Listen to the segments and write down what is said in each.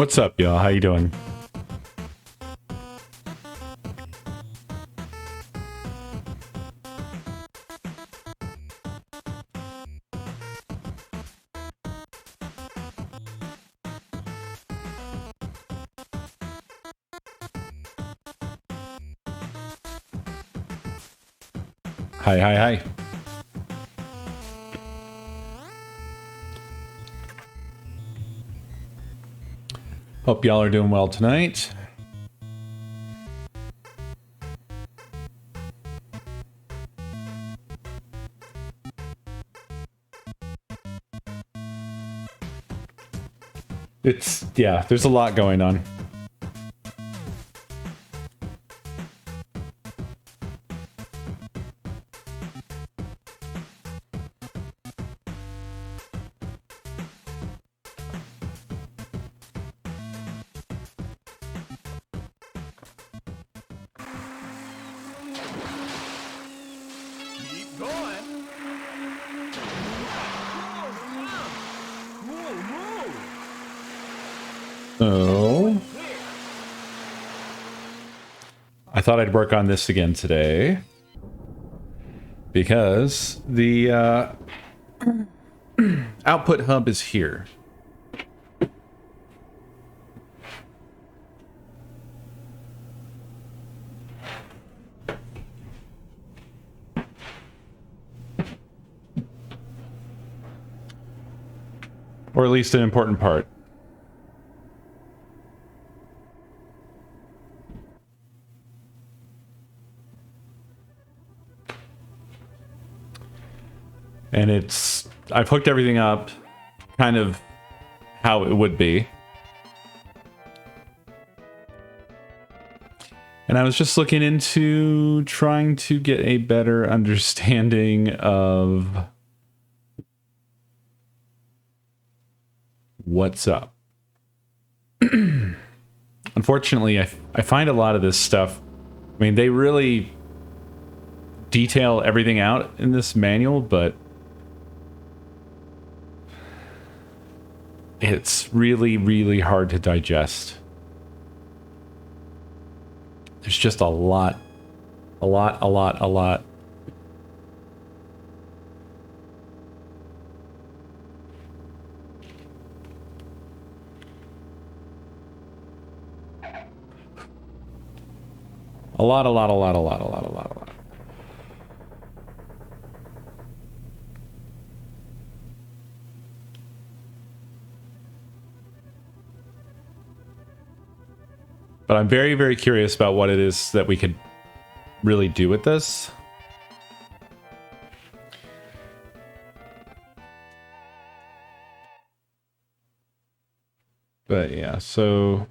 What's up, y'all? How you doing? Hi, hi, hi. Hope y'all are doing well tonight. Yeah, there's a lot going on. So, I thought I'd work on this again today because the output hub is here. Or at least an important part. And I've hooked everything up kind of how it would be. And I was just looking into trying to get a better understanding of what's up. Unfortunately, I find a lot of this stuff, I mean, they really detail everything out in this manual, but it's really, really hard to digest. There's just a lot. A lot. But I'm very, very curious about what it is that we could really do with this. But yeah, so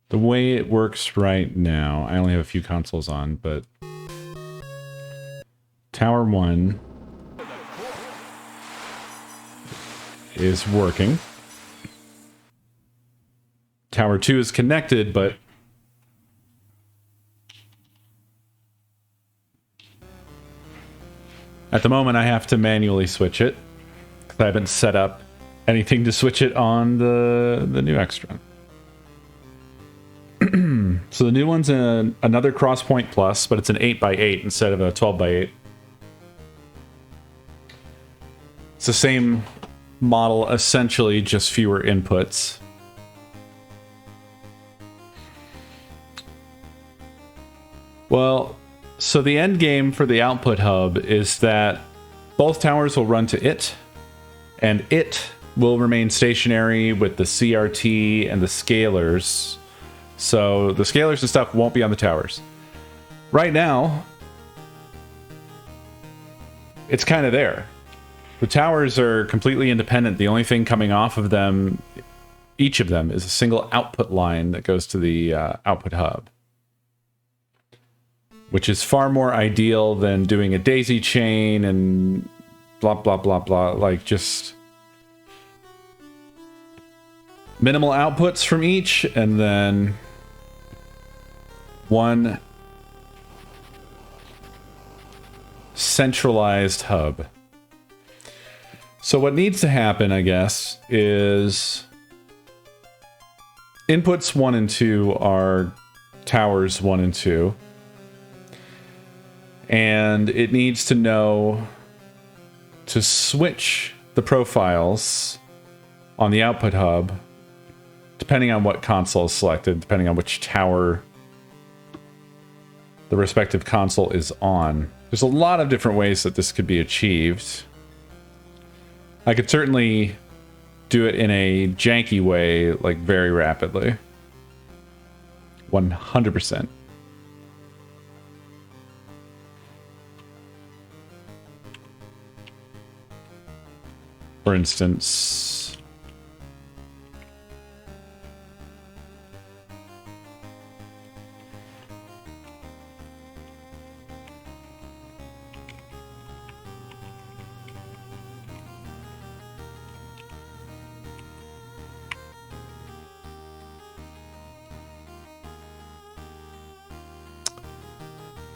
the way it works right now, I only have a few consoles on, but Tower 1 is working. Tower 2 is connected, but at the moment I have to manually switch it because I haven't set up anything to switch it on the new extra. So the new one's another Crosspoint Plus, but it's an 8x8 instead of a 12x8. It's the same model, essentially, just fewer inputs. Well, so the end game for the output hub is that both towers will run to it, and it will remain stationary with the CRT and the scalers. So the scalers and stuff won't be on the towers. Right now, it's kind of there. The towers are completely independent. The only thing coming off of them, each of them, is a single output line that goes to the output hub, which is far more ideal than doing a daisy chain and blah, blah, blah, blah. Like, just minimal outputs from each, and then one centralized hub. So what needs to happen, I guess, is inputs 1 and 2 are towers 1 and 2. And it needs to know to switch the profiles on the output hub, depending on what console is selected, depending on which tower the respective console is on. There's a lot of different ways that this could be achieved. I could certainly do it in a janky way, like very rapidly. 100%. For instance,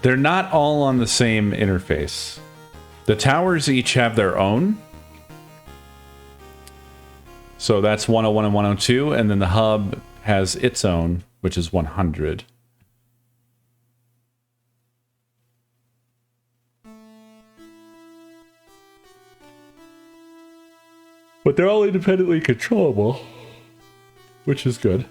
they're not all on the same interface. The towers each have their own. So that's 101 and 102, and then the hub has its own, which is 100. But they're all independently controllable, which is good.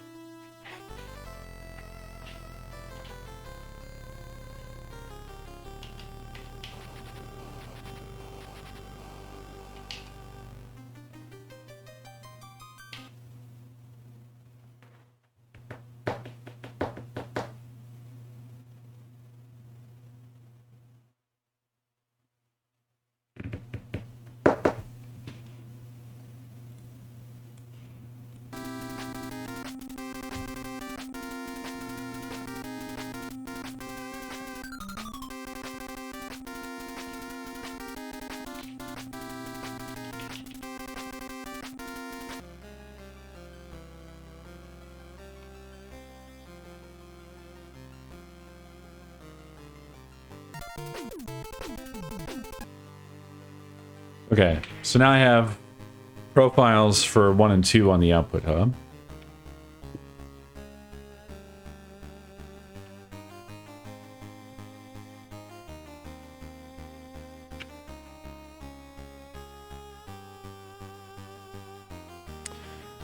Okay, so now I have profiles for 1 and 2 on the output hub.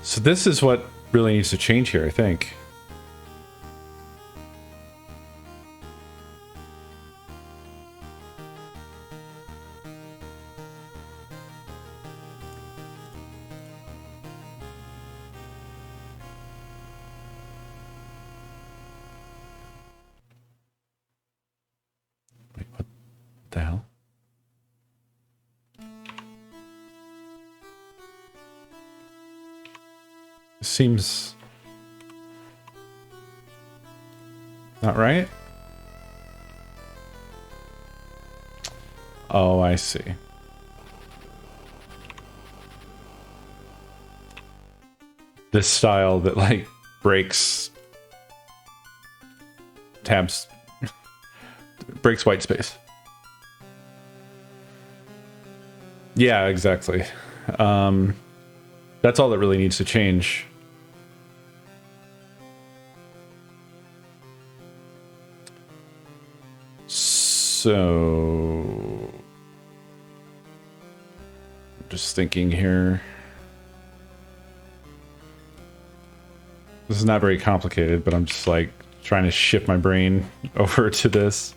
So this is what really needs to change here, I think. Wait, what the hell? Seems not right. Oh, I see. This style that like breaks tabs, breaks white space. Yeah, exactly. That's all that really needs to change. So, just thinking here. This is not very complicated, but I'm just like trying to shift my brain over to this.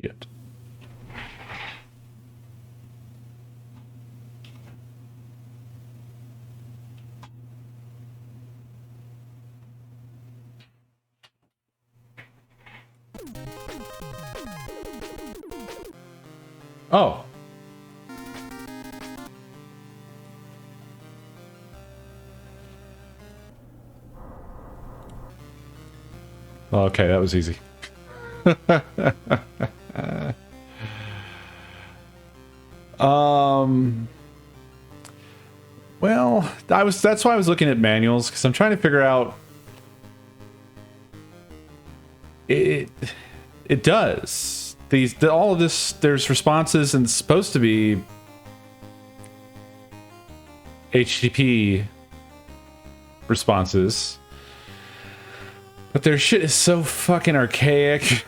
Yet. Oh. Okay, that was easy. Well, that's why I was looking at manuals, because I'm trying to figure out it does. All of this, there's responses, and it's supposed to be HTTP responses. But their shit is so fucking archaic.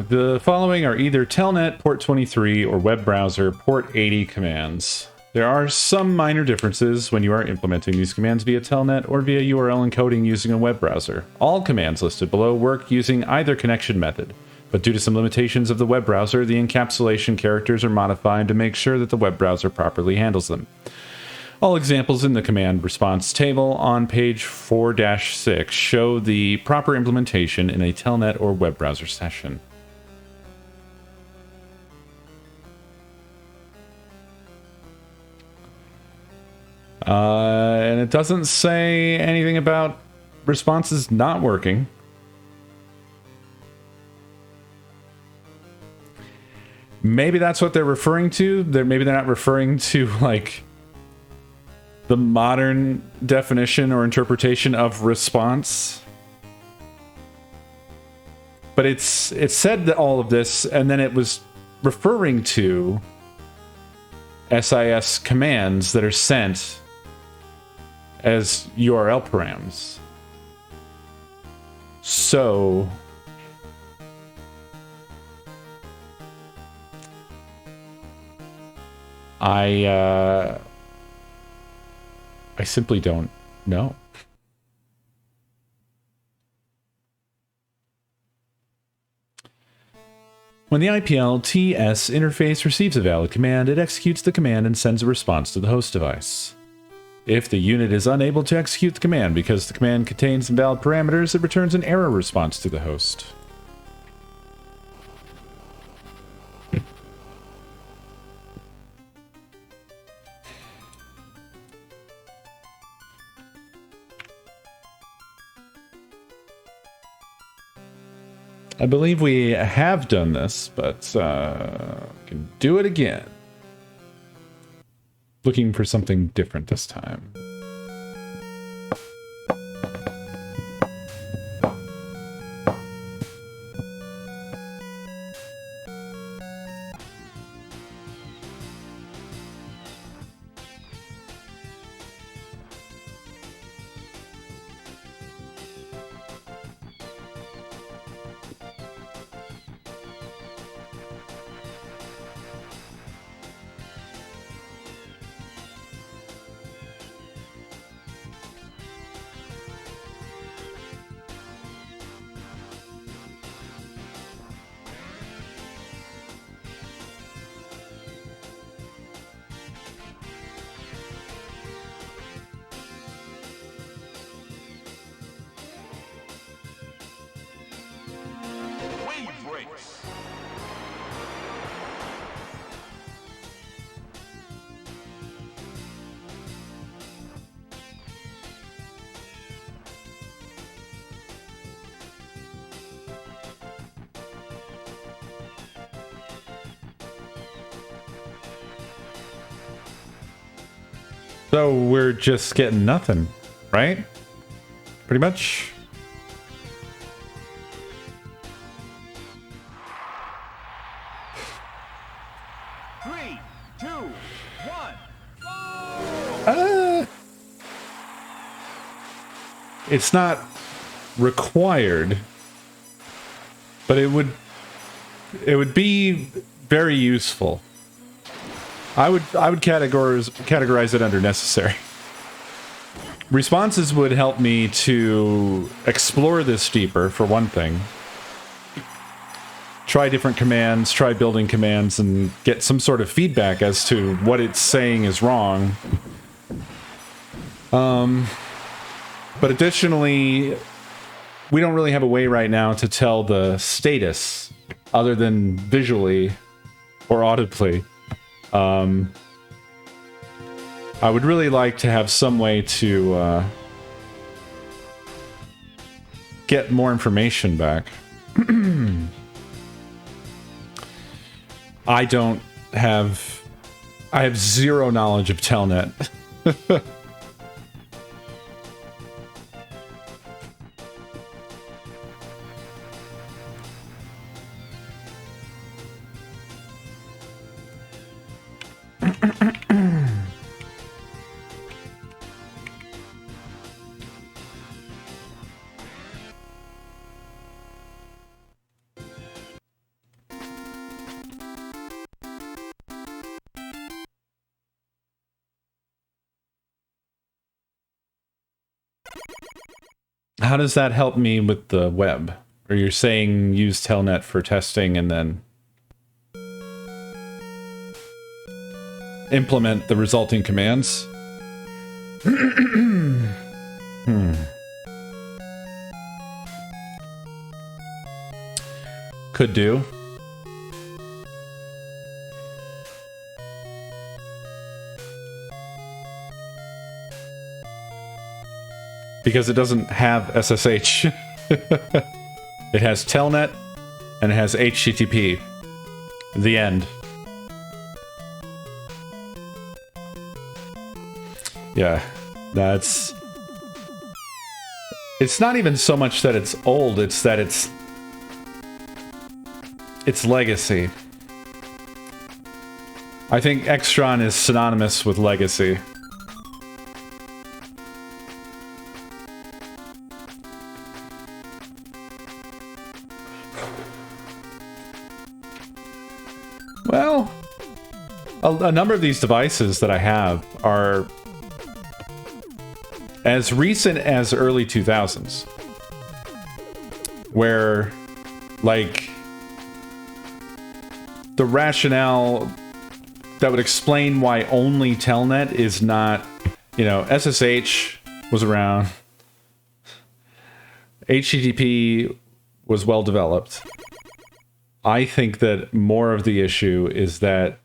The following are either telnet port 23 or web browser port 80 commands. There are some minor differences when you are implementing these commands via telnet or via URL encoding using a web browser. All commands listed below work using either connection method, but due to some limitations of the web browser, the encapsulation characters are modified to make sure that the web browser properly handles them. All examples in the command response table on page 4-6 show the proper implementation in a telnet or web browser session. And it doesn't say anything about responses not working. Maybe that's what they're referring to. Maybe they're not referring to, like, the modern definition or interpretation of response. But it said that all of this, and then it was referring to SIS commands that are sent as URL params. So I simply don't know. When the IPL TS interface receives a valid command, it executes the command and sends a response to the host device. If the unit is unable to execute the command because the command contains invalid parameters, it returns an error response to the host. I believe we have done this, but we can do it again. Looking for something different this time. So we're just getting nothing, right? Pretty much. Three, two, one, go! It's not required, but it would be very useful. I would categorize it under necessary. Responses would help me to explore this deeper, for one thing. Try different commands, try building commands, and get some sort of feedback as to what it's saying is wrong. But additionally, we don't really have a way right now to tell the status other than visually or audibly. I would really like to have some way to get more information back. I have zero knowledge of Telnet. How does that help me with the web? Or you're saying use Telnet for testing and then implement the resulting commands? Could do. Because it doesn't have SSH. It has Telnet and it has HTTP. The end. Yeah, that's... It's not even so much that it's old, it's that it's legacy. I think Extron is synonymous with legacy. Well, a number of these devices that I have are as recent as early 2000s, where, like, the rationale that would explain why only Telnet is not, you know, SSH was around, HTTP was well developed. I think that more of the issue is that,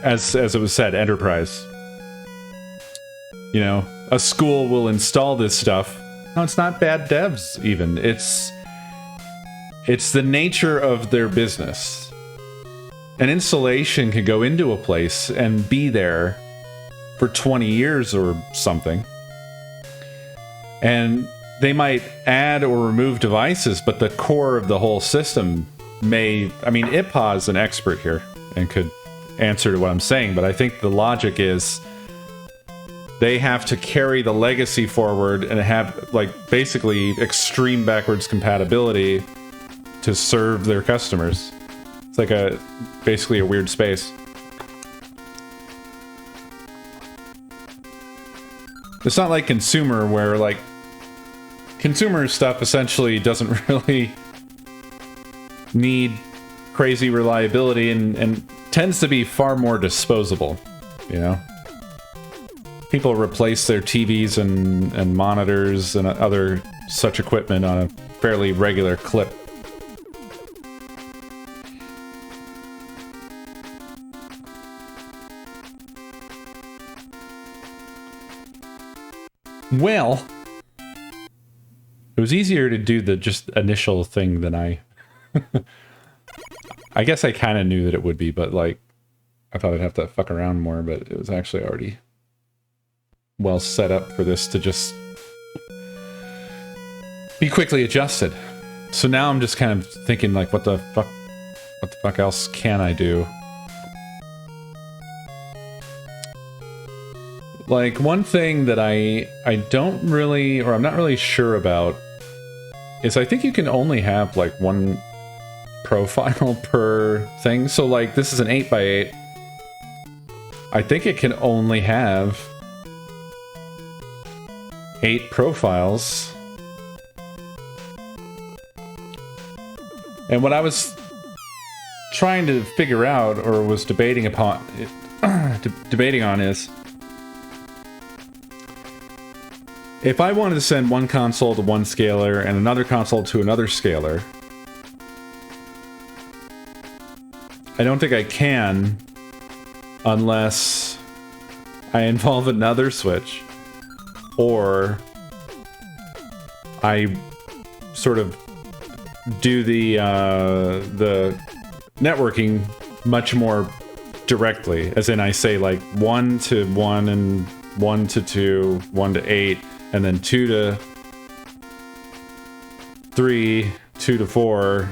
as it was said, enterprise. You know, a school will install this stuff. No, it's not bad devs, even. It's the nature of their business. An installation can go into a place and be there for 20 years or something. And they might add or remove devices, but the core of the whole system may... I mean, IPA is an expert here and could answer to what I'm saying, but I think the logic is they have to carry the legacy forward and have, like, basically extreme backwards compatibility to serve their customers. It's like basically a weird space. It's not like consumer, where, like, consumer stuff essentially doesn't really need crazy reliability and tends to be far more disposable, you know? People replace their TVs and monitors and other such equipment on a fairly regular clip. Well, it was easier to do the just initial thing than I guess I kind of knew that it would be, but, like, I thought I'd have to fuck around more, but it was actually already well set up for this to just be quickly adjusted. So now I'm just kind of thinking like, what the fuck else can I do? Like, one thing that I don't really, or I'm not really sure about, is I think you can only have like one profile per thing. So like, this is an 8x8. I think it can only have 8 profiles. And what I was trying to figure out, or was debating upon, debating on, is if I wanted to send one console to one scaler and another console to another scaler, I don't think I can unless I involve another switch, or I sort of do the networking much more directly, as in I say like 1 to 1 and 1 to 2, 1 to 8, and then 2 to 3, 2 to 4.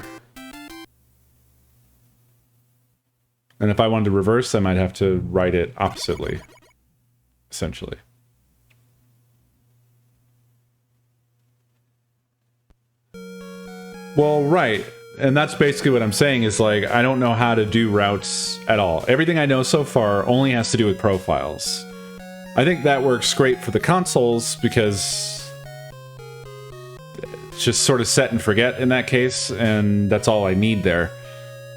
And if I wanted to reverse them, I'd have to write it oppositely, essentially. Well, right. And that's basically what I'm saying, is like, I don't know how to do routes at all. Everything I know so far only has to do with profiles. I think that works great for the consoles because it's just sort of set and forget in that case, and that's all I need there.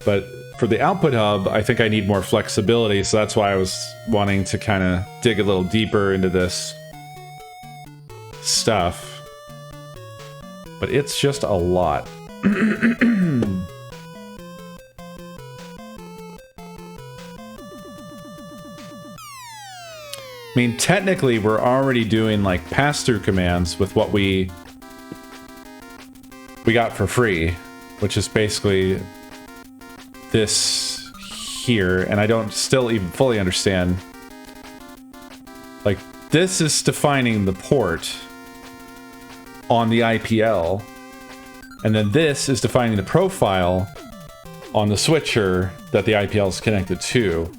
But for the output hub, I think I need more flexibility, so that's why I was wanting to kind of dig a little deeper into this stuff. But it's just a lot. I mean, technically, we're already doing like pass-through commands with what we got for free, which is basically this here, and I don't still even fully understand. Like, this is defining the port on the IPL, and then this is defining the profile on the switcher that the IPL is connected to.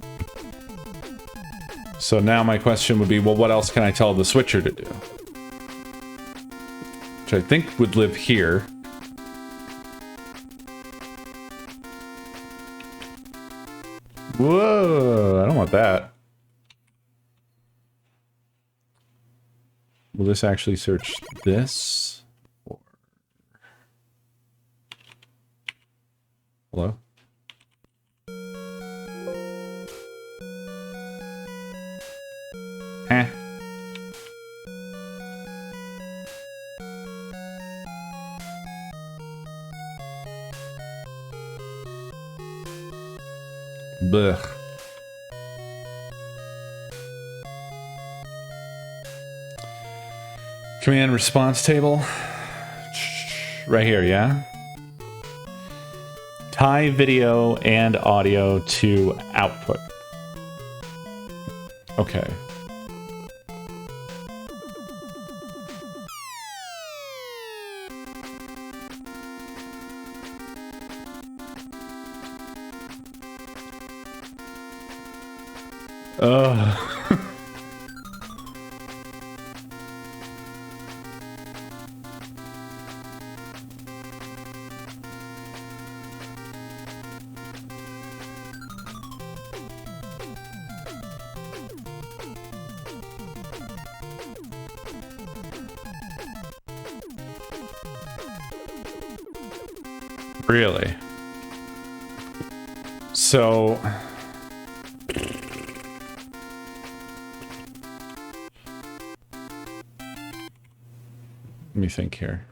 So now my question would be, well, what else can I tell the switcher to do? Which I think would live here. Whoa, I don't want that. Will this actually search this? Or... Hello? Eh. Blech. Command response table. Right here, yeah? Tie video and audio to output. Okay. Really? So... Let me think here.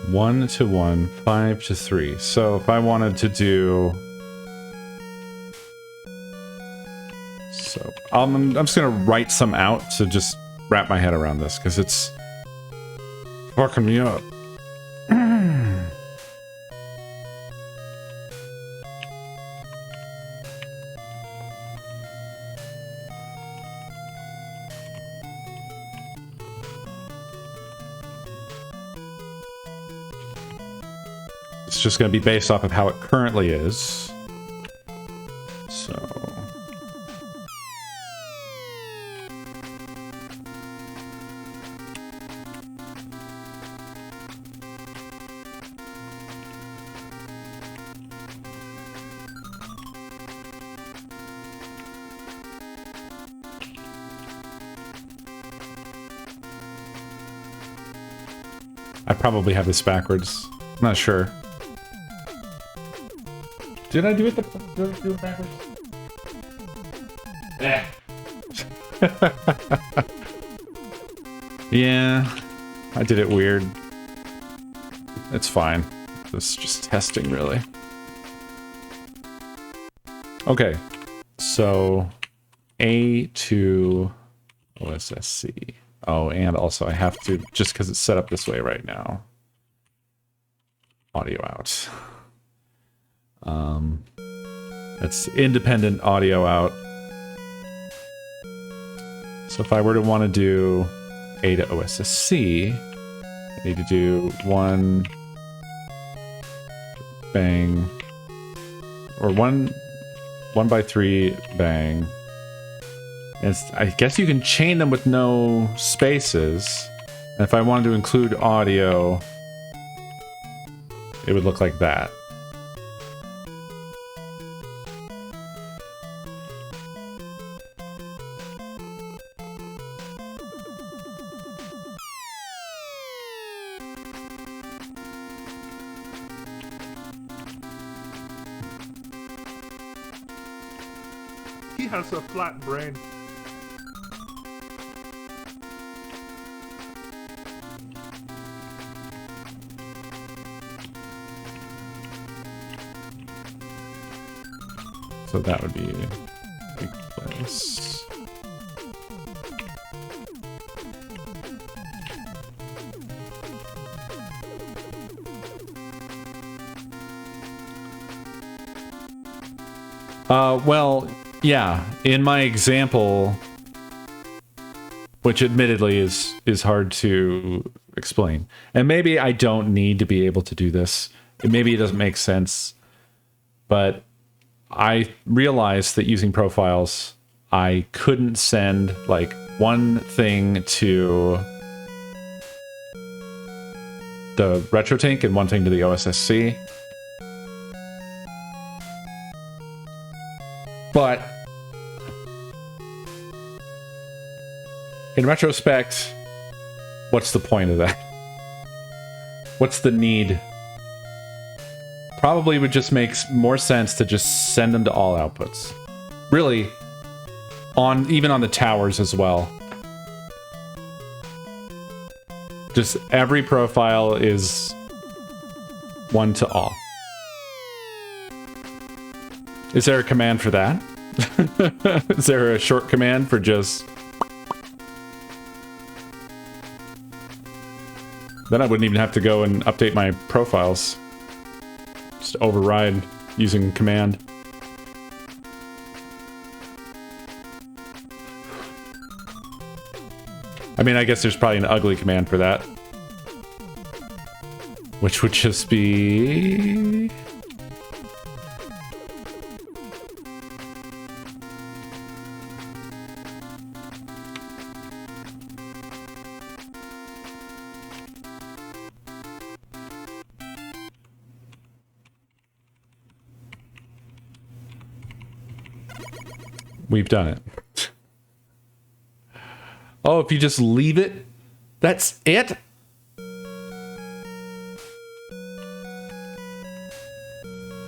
One to 1, 5 to 3. So if I wanted to do... So I'm just gonna write some out to just wrap my head around this because it's fucking me up. It's just going to be based off of how it currently is. So... I probably have this backwards. I'm not sure. Did I do it backwards? Yeah. Yeah, I did it weird. It's fine. This is just testing, really. Okay, so A to OSSC. Oh, and also I have to, just because it's set up this way right now, audio out. That's independent audio out. So if I were to want to do A to OSSC, I need to do 1 bang, or 1 by 3 bang. And I guess you can chain them with no spaces. And if I wanted to include audio, it would look like that. He has a flat brain. So that would be big place. Well, yeah, in my example, which admittedly is hard to explain, and maybe I don't need to be able to do this. Maybe it doesn't make sense, but I realized that using profiles, I couldn't send like one thing to the RetroTink and one thing to the OSSC. But in retrospect, what's the point of that? What's the need? Probably would just make more sense to just send them to all outputs. Really, even on the towers as well. Just every profile is one to all. Is there a command for that? Is there a short command for just... Then I wouldn't even have to go and update my profiles. Just override using command. I mean, I guess there's probably an ugly command for that. Which would just be... We've done it. Oh, if you just leave it, that's it?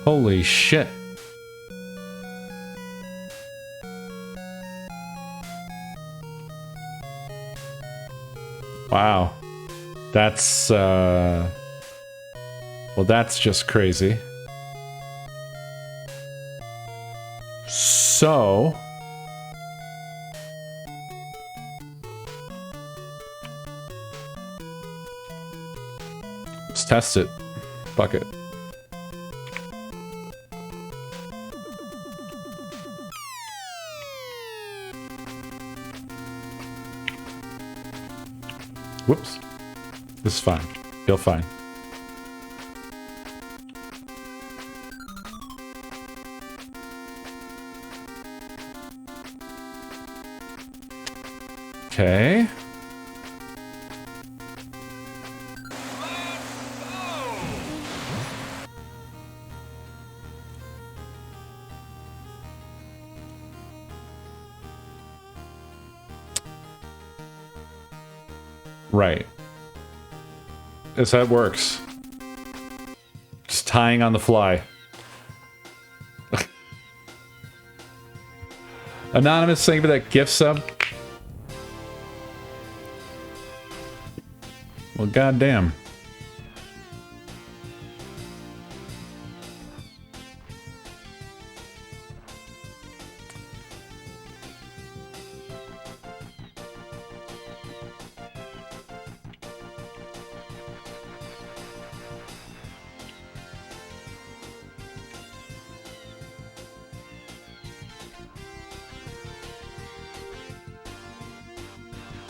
Holy shit. Wow. That's, well, that's just crazy. So... test it. Fuck it. Whoops. This is fine. Feel fine. Okay. Right. Yes, that works. Just tying on the fly. Anonymous, thank you for that gift sub. Well, goddamn.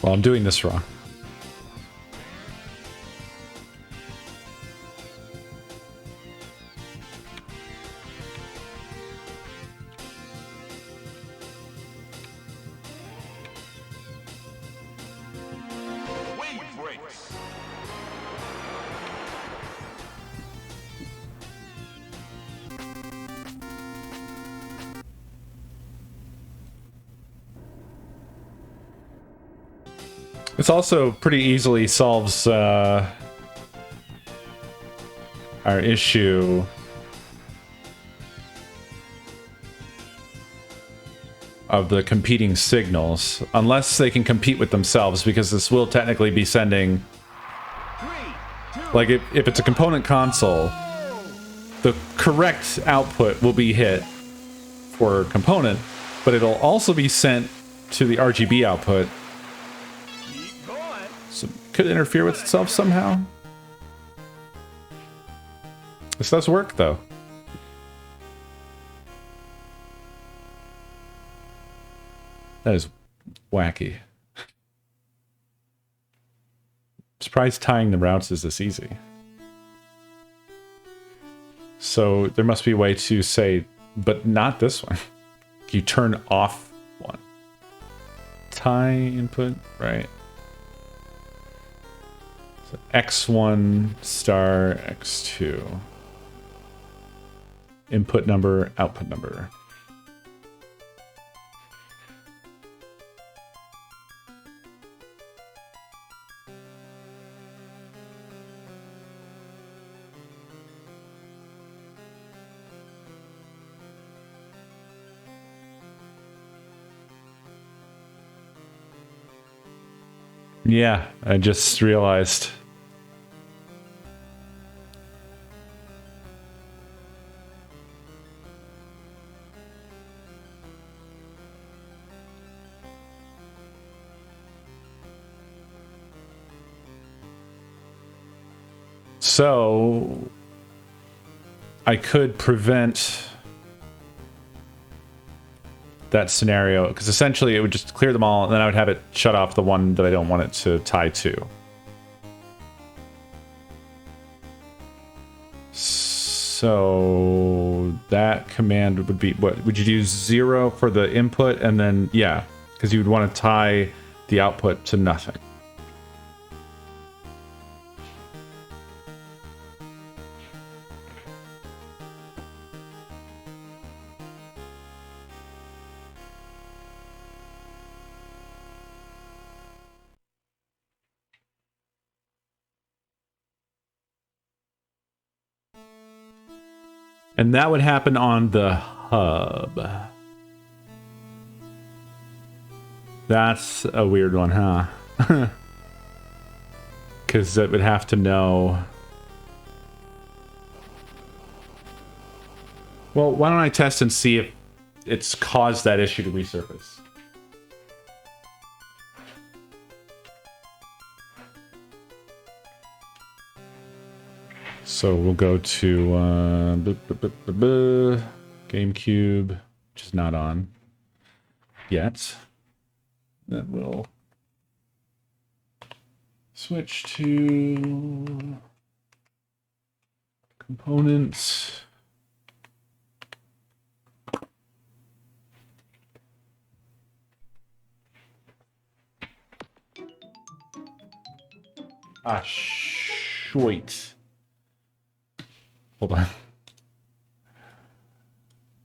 Well, I'm doing this wrong. Wave breaks. This also pretty easily solves our issue of the competing signals, unless they can compete with themselves, because this will technically be sending, 3, 2, like if it's a component console, the correct output will be hit for component, but it'll also be sent to the RGB output. keep going. So could interfere with itself somehow. This does work though. That is wacky. Surprised tying the routes is this easy. So there must be a way to say, but not this one. You turn off one. Tie input, right? So X1 star X2. Input number, output number. Yeah, I just realized. So I could prevent that scenario, because essentially it would just clear them all and then I would have it shut off the one that I don't want it to tie to. So that command would be, what would you do? 0 for the input, and then yeah, because you would want to tie the output to nothing. And that would happen on the hub. That's a weird one, huh? Because it would have to know. Well, why don't I test and see if it's caused that issue to resurface? So we'll go to GameCube, which is not on yet. Then we'll switch to components. Ah, shit. Hold on.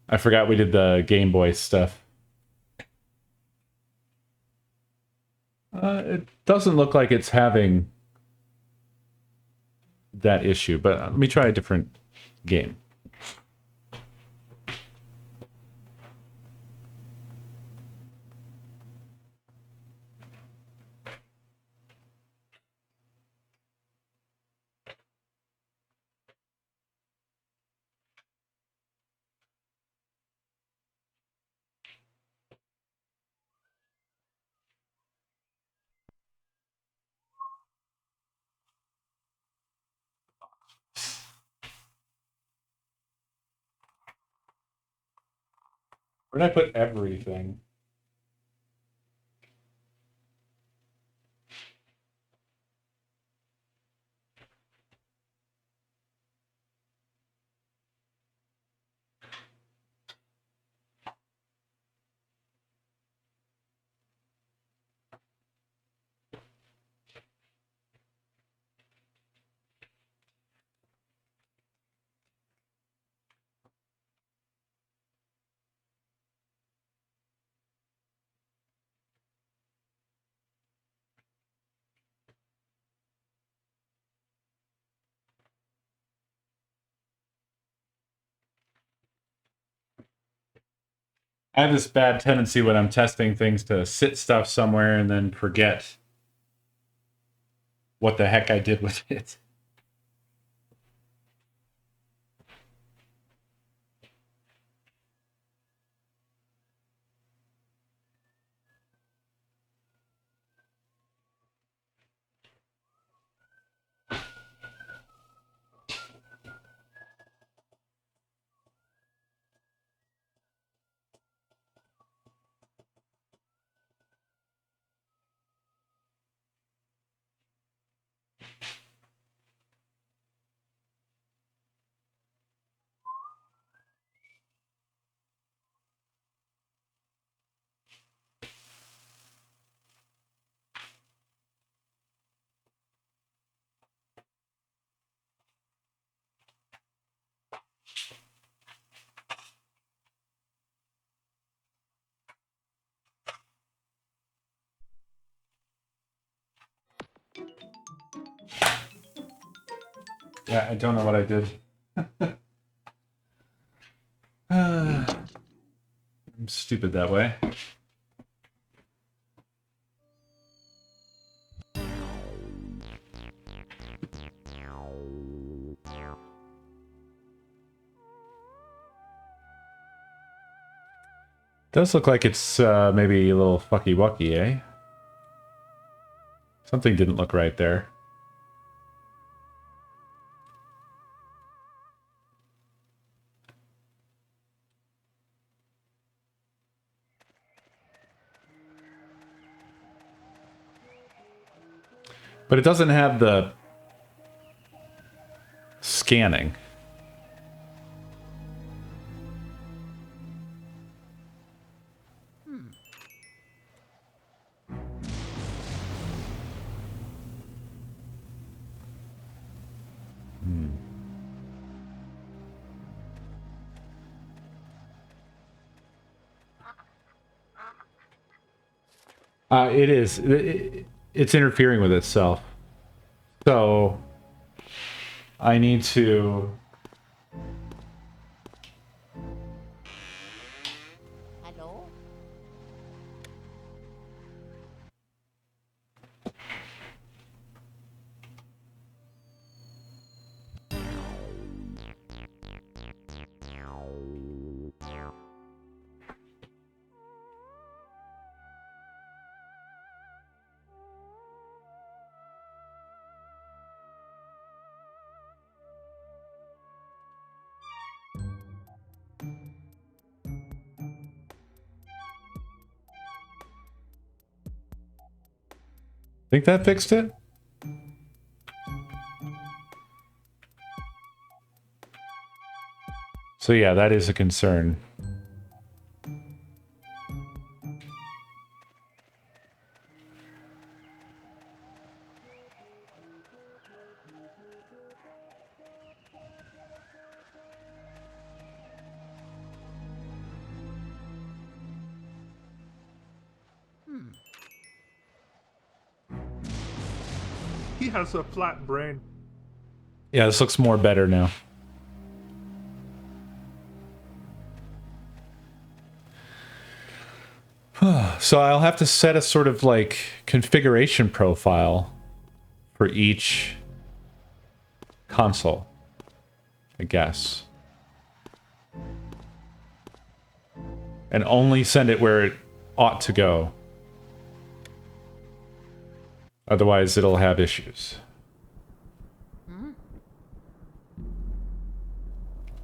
I forgot we did the Game Boy stuff. It doesn't look like it's having that issue, but let me try a different game. Where did I put everything? I have this bad tendency when I'm testing things to sit stuff somewhere and then forget what the heck I did with it. Yeah, I don't know what I did. I'm stupid that way. Does look like it's maybe a little fucky wucky, eh? Something didn't look right there. But it doesn't have the scanning. It is. It's interfering with itself. So I need to. Hello? Think that fixed it? So yeah, that is a concern. He has a flat brain. Yeah, this looks more better now. So I'll have to set a sort of like configuration profile for each console, I guess. And only send it where it ought to go. Otherwise, it'll have issues.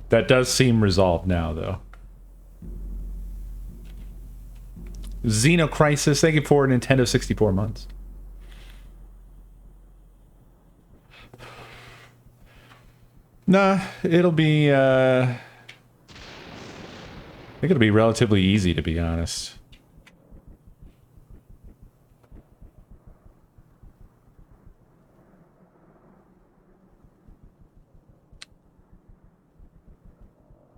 That does seem resolved now, though. Xenocrisis, thank you for Nintendo 64 months. Nah, it'll be, I think it'll be relatively easy, to be honest.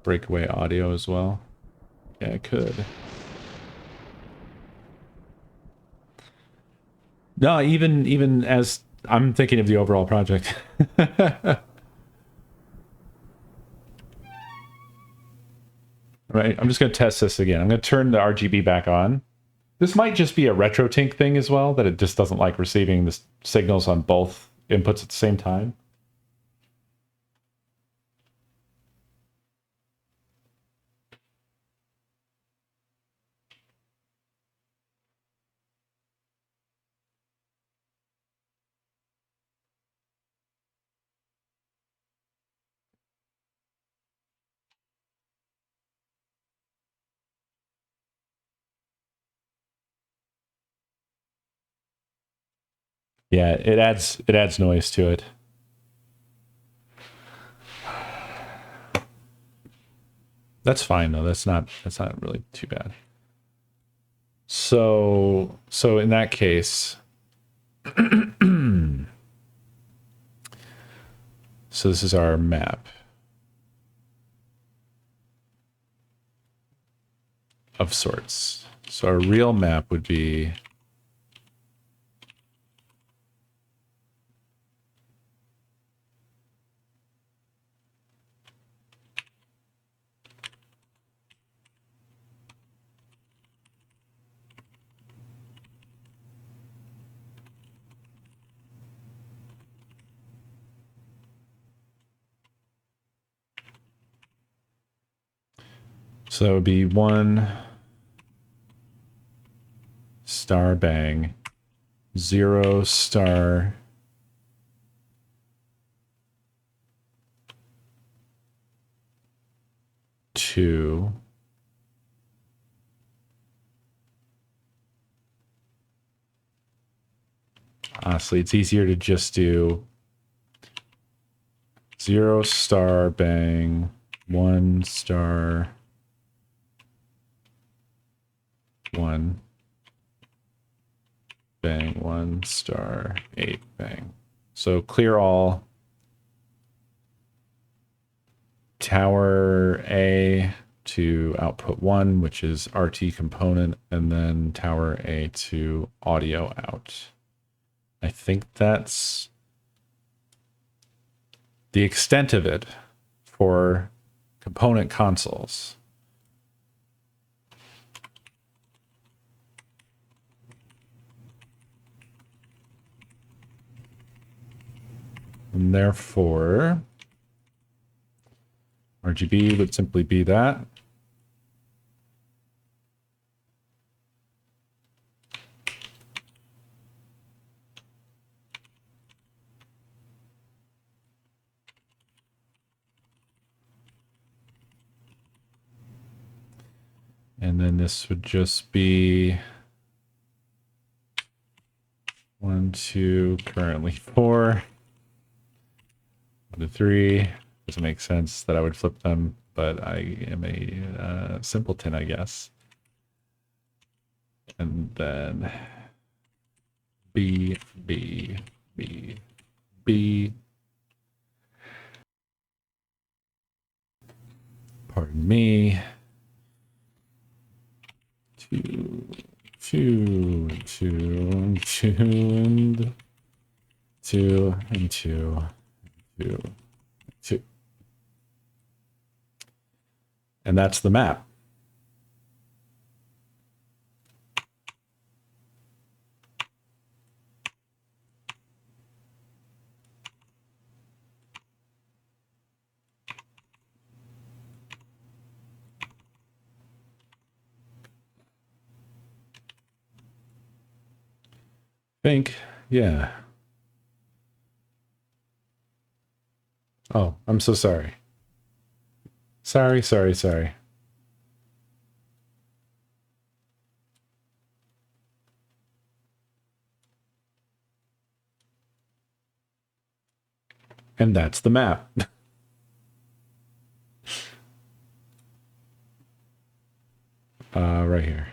Breakaway audio as well. Yeah, it could. No, even as I'm thinking of the overall project. Right, I'm just going to test this again. I'm going to turn the RGB back on. This might just be a RetroTink thing as well, that it just doesn't like receiving the signals on both inputs at the same time. Yeah, it adds noise to it. That's fine though. That's not really too bad. So in that case, so this is our map of sorts. So our real map would be so that would be 1 star bang, 0 star two, honestly, it's easier to just do 0 star bang, 1 star 1 bang, 1 star 8 bang. So clear all. Tower A to output 1, which is RT component, and then tower A to audio out. I think that's the extent of it for component consoles. And therefore, RGB would simply be that. And then this would just be 1 1, 2, currently 4. 1 to 3. Doesn't make sense that I would flip them, but I am a simpleton, I guess. And then B, B, B, B. Pardon me. 2, 2, 2, 2, and 2, and 2, 2, 2. And that's the map. Think, yeah. Oh, I'm so sorry. Sorry, sorry, sorry. And that's the map. Right here.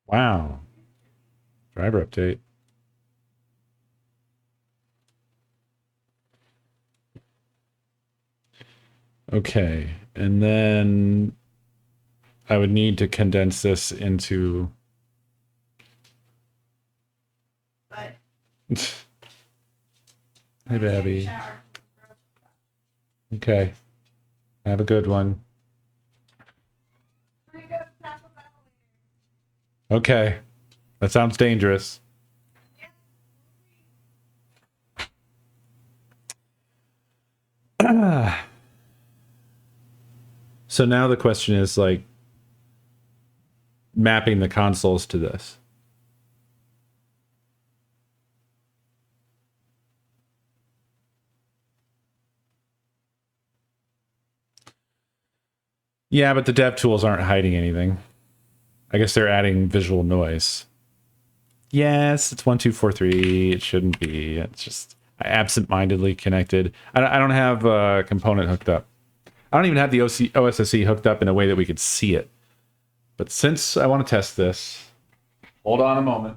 Wow. Driver update. Okay. And then I would need to condense this into... But Hey, Babby. Okay. Have a good one. Okay. That sounds dangerous. So now the question is like mapping the consoles to this. Yeah, but the dev tools aren't hiding anything. I guess they're adding visual noise. Yes, it's 1, 2, 4, 3. It shouldn't be. It's just I absent-mindedly connected. I don't have a component hooked up. I don't even have the OSSE hooked up in a way that we could see it. But since I want to test this, hold on a moment.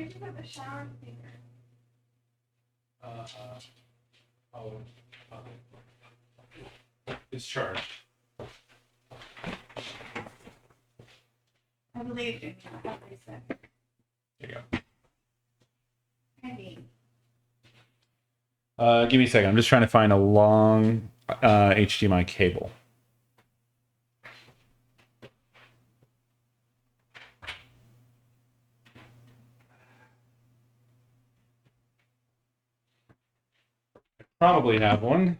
where'd you put the shower finger? It's charged. I believe in you. I thought they said. There you go. I mean, Give me a second. I'm just trying to find a long HDMI cable. Probably have one.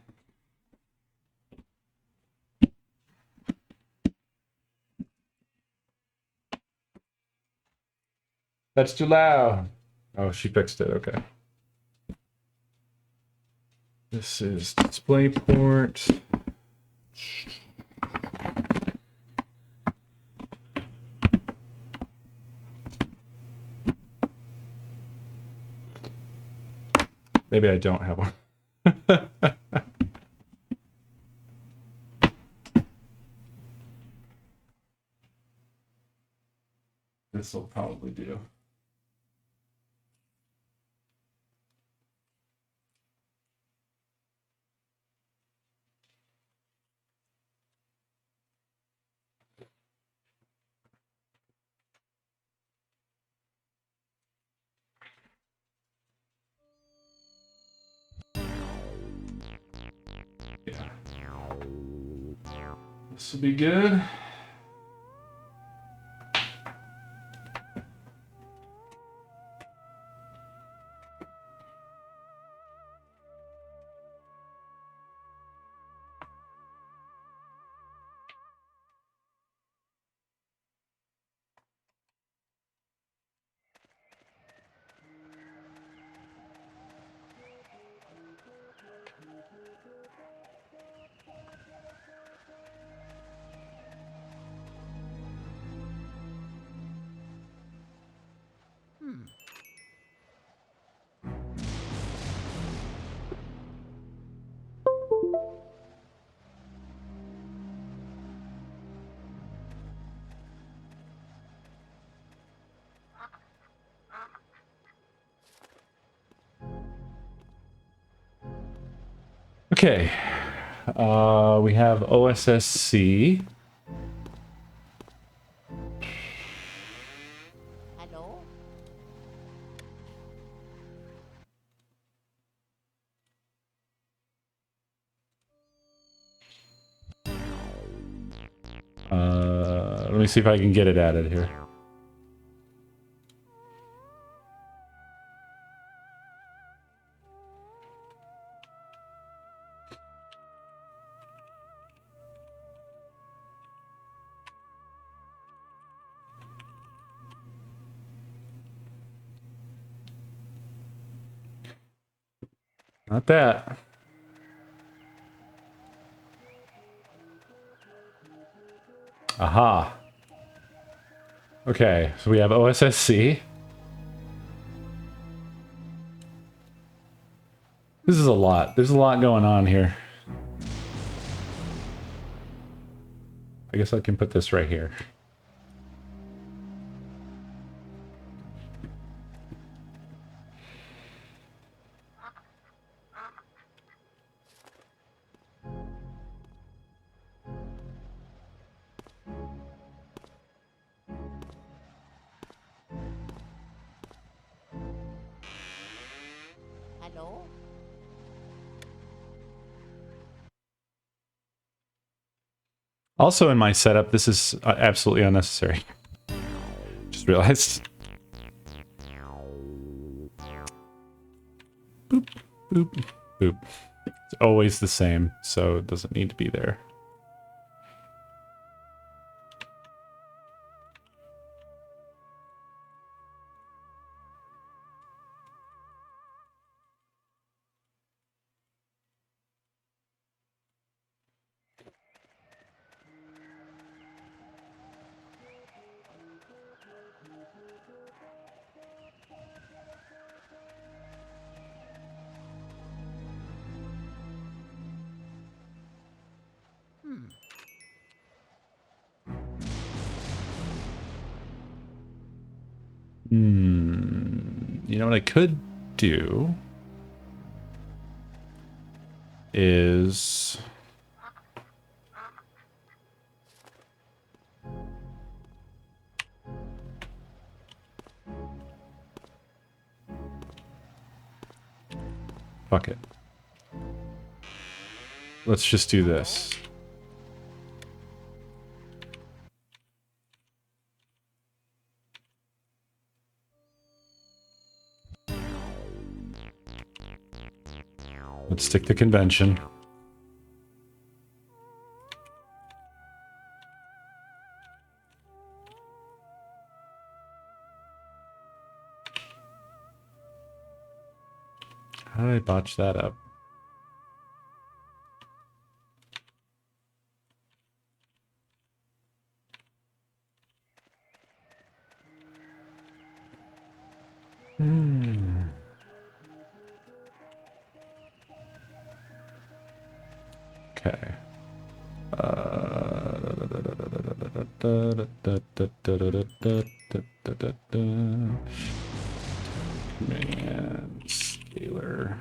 That's too loud. Oh, she fixed it. Okay. This is DisplayPort. Maybe I don't have one. This will probably do. Yeah. This will be good. Okay. We have OSSC. Hello? Let me see if I can get it added here. Not that. Aha. Okay, so we have OSSC. This is a lot. There's a lot going on here. I guess I can put this right here. Hello? Also in my setup, this is absolutely unnecessary. Just realized. Boop, boop, boop. It's always the same, so it doesn't need to be there. You know what I could do is fuck it. Let's just do this. Let's stick to convention. How did I botch that up? Okay. Command scalar.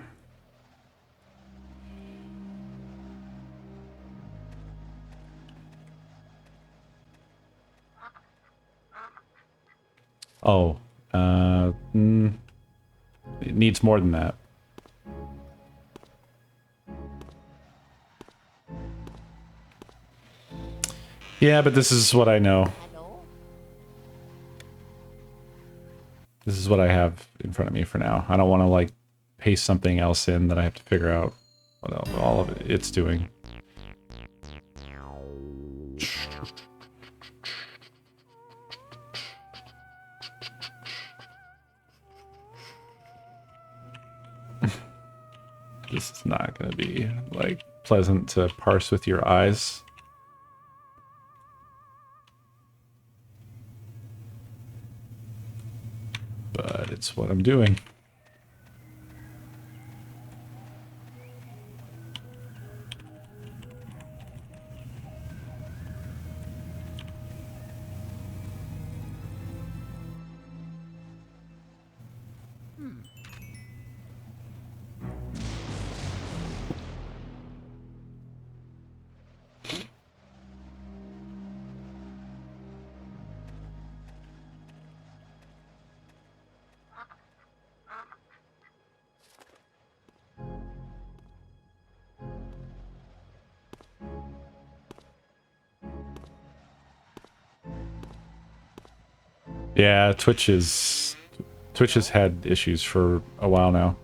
Oh, it needs more than that. Yeah, but this is what I know. Hello? This is what I have in front of me for now. I don't want to like paste something else in that I have to figure out what else, all of it's doing. This is not going to be like pleasant to parse with your eyes. But it's what I'm doing. Yeah, Twitch has had issues for a while now.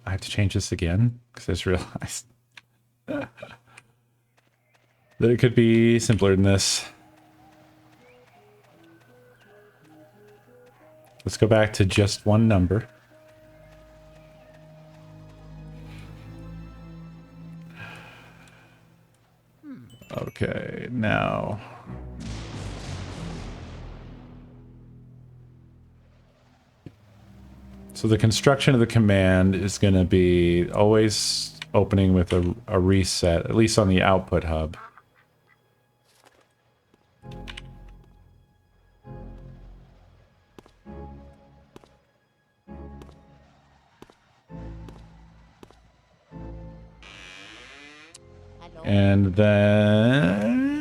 I have to change this again because I just realized that it could be simpler than this. Let's go back to just one number. Okay, now. So the construction of the command is going to be always opening with a reset, at least on the output hub. And then...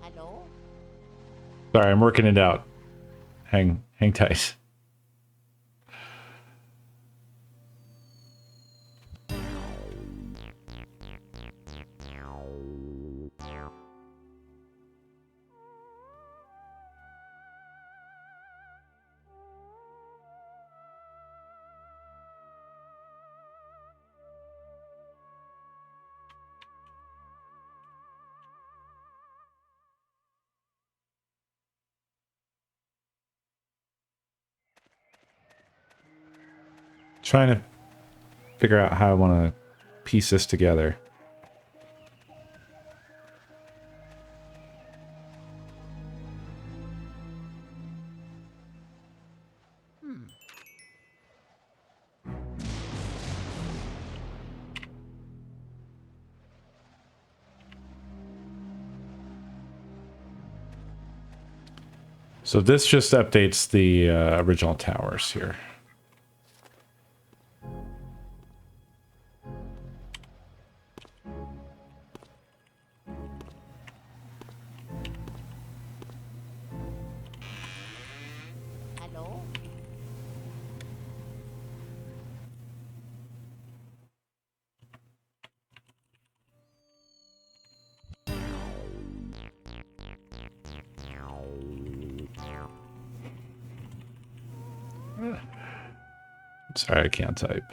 Hello? Sorry, I'm working it out. Hang tight. Trying to figure out how I want to piece this together. So this just updates the original towers here. Hello? Sorry, I can't type.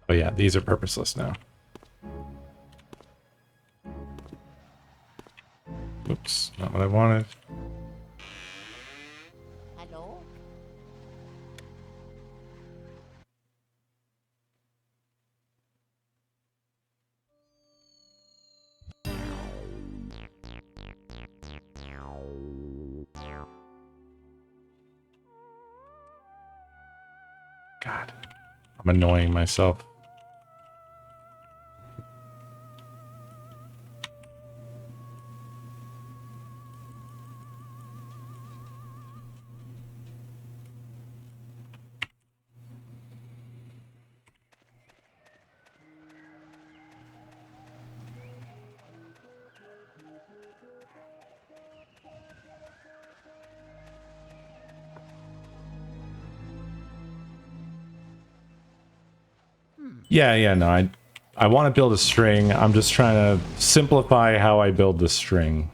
Oh yeah, these are purposeless now. Oops, not what I wanted. Hello? God, I'm annoying myself. Yeah, no, I want to build a string. I'm just trying to simplify how I build the string.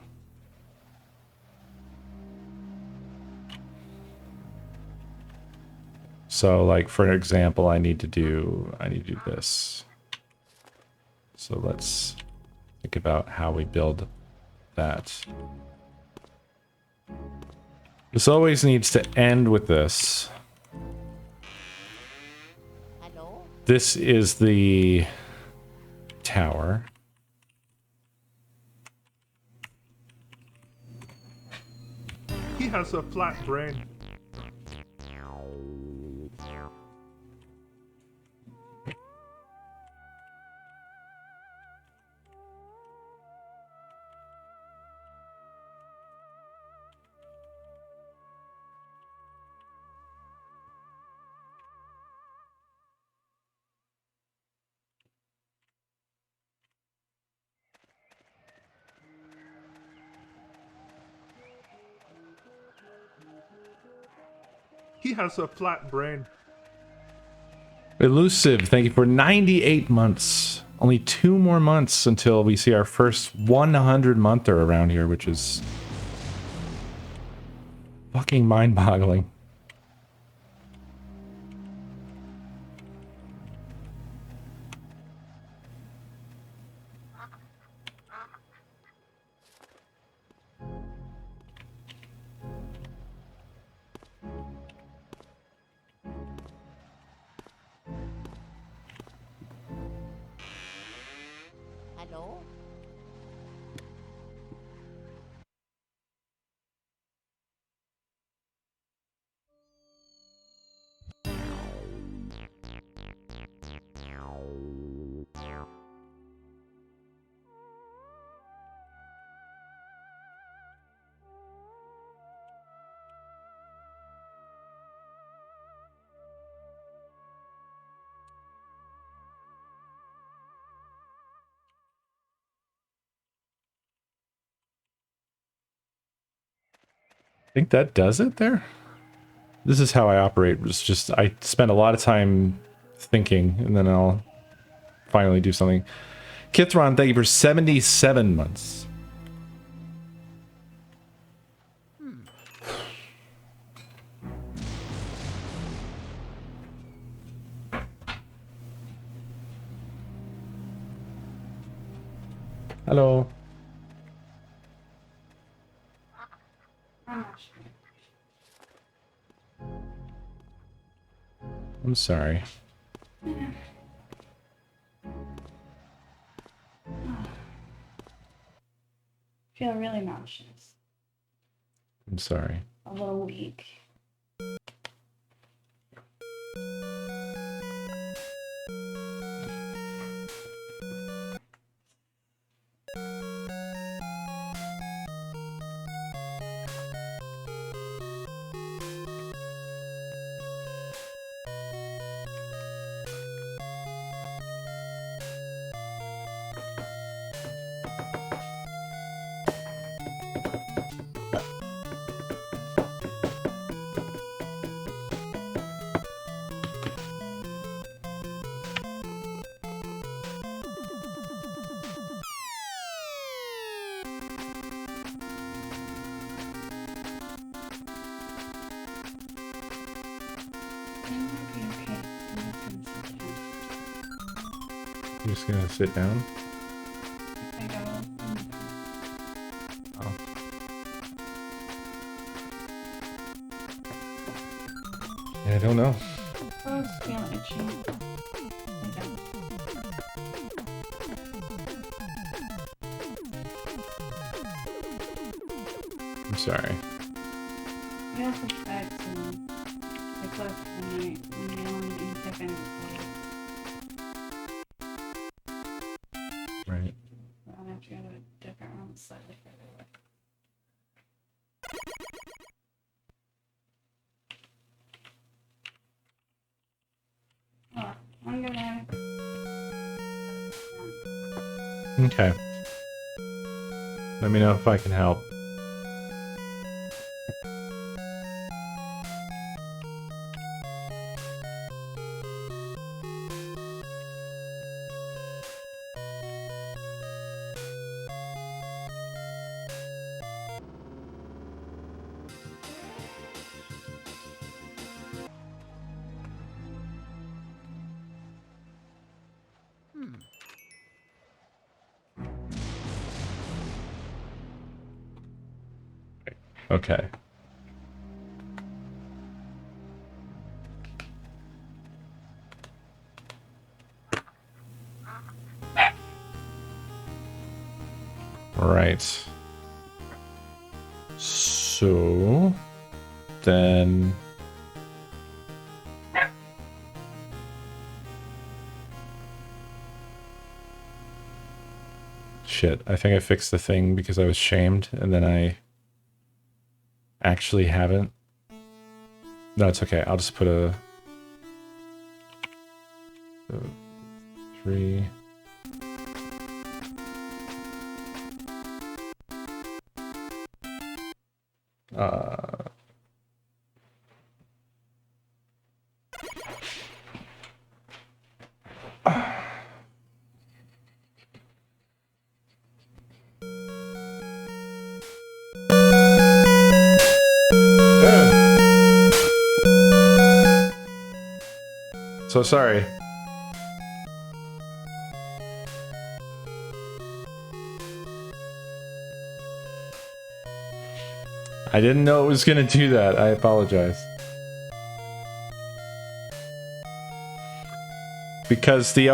So, like, for example, I need to do this. So let's think about how we build that. This always needs to end with this. Hello? This is the tower. He has a flat brain. He has a flat brain. Elusive, thank you for 98 months. Only 2 more months until we see our first 100-monther around here, which is fucking mind-boggling. Hello? I think that does it there. This is how I operate. It's just I spend a lot of time thinking, and then I'll finally do something. Kithron, thank you for 77 months. Hello. I'm not sure. I'm sorry. Feel really nauseous. I'm sorry. A little weak. I'm just gonna sit down. I go. Oh. Yeah, I don't know. Oh, it's feel itchy. I don't. I'm sorry. We also tried to request when you only in different days. Right. So I'll have to go to a different room slightly further away. Oh, I'm gonna. Okay. Let me know if I can help. Okay. Right. So then shit, I think I fixed the thing because I was shamed and then I actually haven't. No, it's okay. I'll just put a 3. So sorry. I didn't know it was gonna do that. I apologize. Because the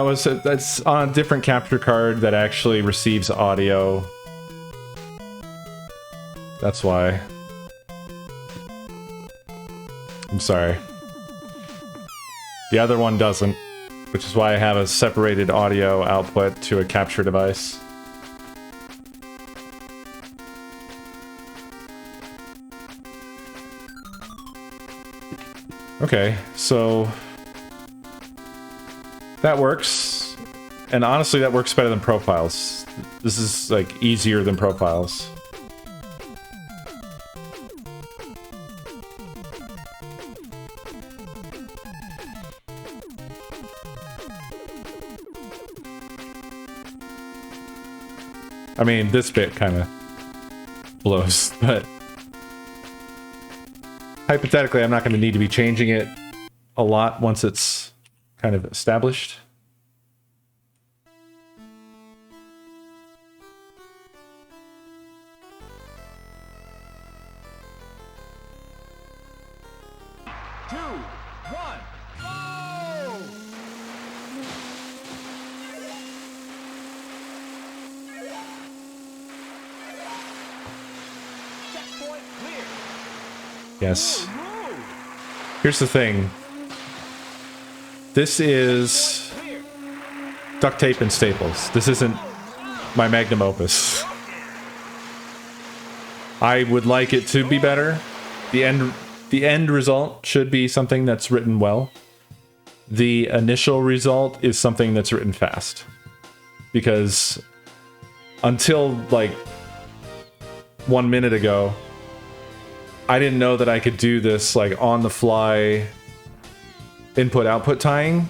that's on a different capture card that actually receives audio. That's why. I'm sorry. The other one doesn't, which is why I have a separated audio output to a capture device. Okay, so that works. And honestly, that works better than profiles. This is like easier than profiles. I mean, this bit kind of blows, but hypothetically, I'm not going to need to be changing it a lot once it's kind of established. Two, one, go! Checkpoint clear. Yes. Move. Here's the thing. This is Clear. duct tape and staples. This isn't my magnum opus. I would like it to be better. The end result should be something that's written well. The initial result is something that's written fast. Because until like 1 minute ago, I didn't know that I could do this like on the fly input output tying.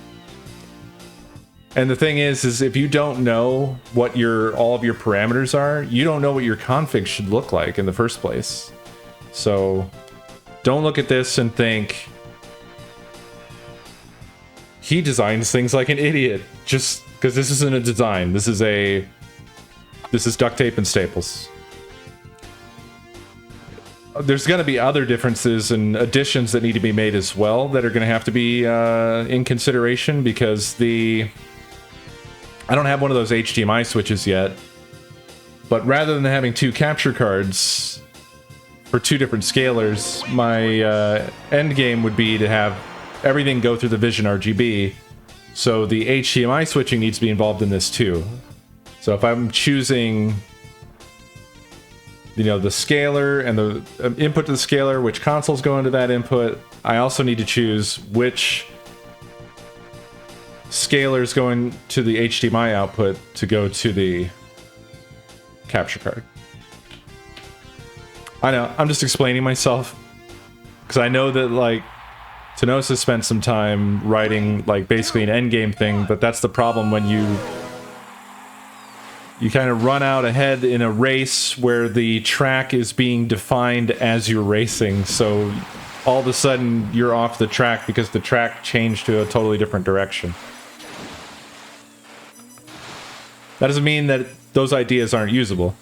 And the thing is if you don't know what all of your parameters are, you don't know what your config should look like in the first place. So don't look at this and think he designs things like an idiot. Just because this isn't a design. This is duct tape and staples. There's going to be other differences and additions that need to be made as well that are going to have to be in consideration, because I don't have one of those HDMI switches yet. But rather than having two capture cards for two different scalars, my end game would be to have everything go through the Vision RGB. So the HDMI switching needs to be involved in this too. So if I'm choosing, the scaler and the input to the scaler, which consoles go into that input, I also need to choose which scalars going to the HDMI output to go to the capture card. I know, I'm just explaining myself, because I know that, like, Tenosa spent some time writing, like, basically an endgame thing, but that's the problem when you kind of run out ahead in a race where the track is being defined as you're racing, so all of a sudden you're off the track because the track changed to a totally different direction. That doesn't mean that those ideas aren't usable.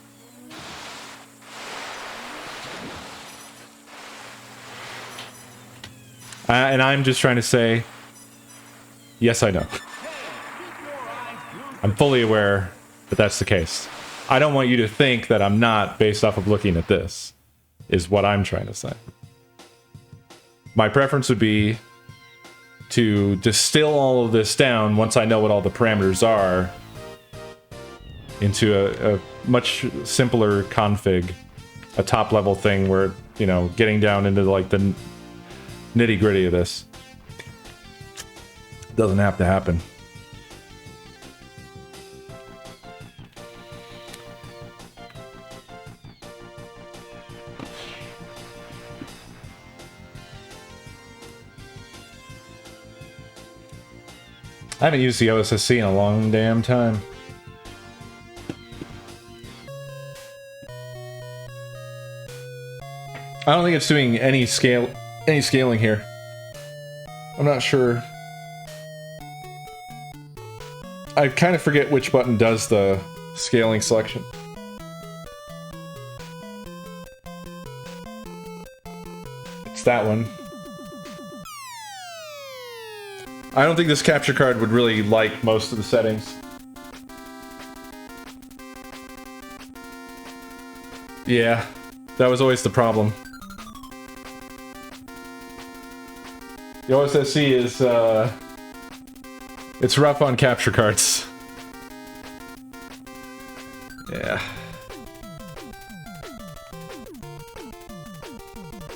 And I'm just trying to say, yes, I know. I'm fully aware that that's the case. I don't want you to think that I'm not based off of looking at this, is what I'm trying to say. My preference would be to distill all of this down once I know what all the parameters are into a much simpler config, a top level thing where, getting down into like the nitty gritty of this doesn't have to happen. I haven't used the OSSC in a long damn time. I don't think it's doing any scaling here. I'm not sure. I kind of forget which button does the scaling selection. It's that one. I don't think this capture card would really like most of the settings. Yeah, that was always the problem. The OSSC is, it's rough on capture cards. Yeah.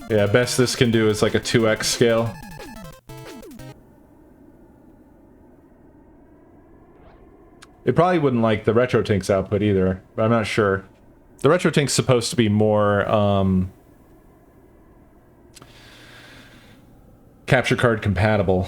Yeah, best this can do is like a 2x scale. It probably wouldn't like the RetroTink's output either, but I'm not sure. The RetroTink's supposed to be more, capture card compatible.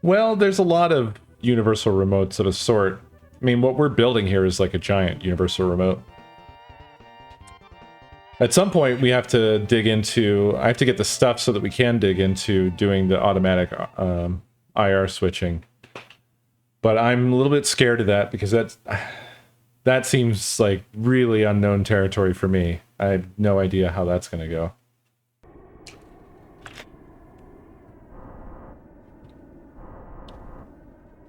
Well, there's a lot of universal remotes of a sort. I mean, what we're building here is like a giant universal remote. At some point, we have to dig into... I have to get the stuff so that we can dig into doing the automatic IR switching. But I'm a little bit scared of that because that seems like really unknown territory for me. I have no idea how that's going to go.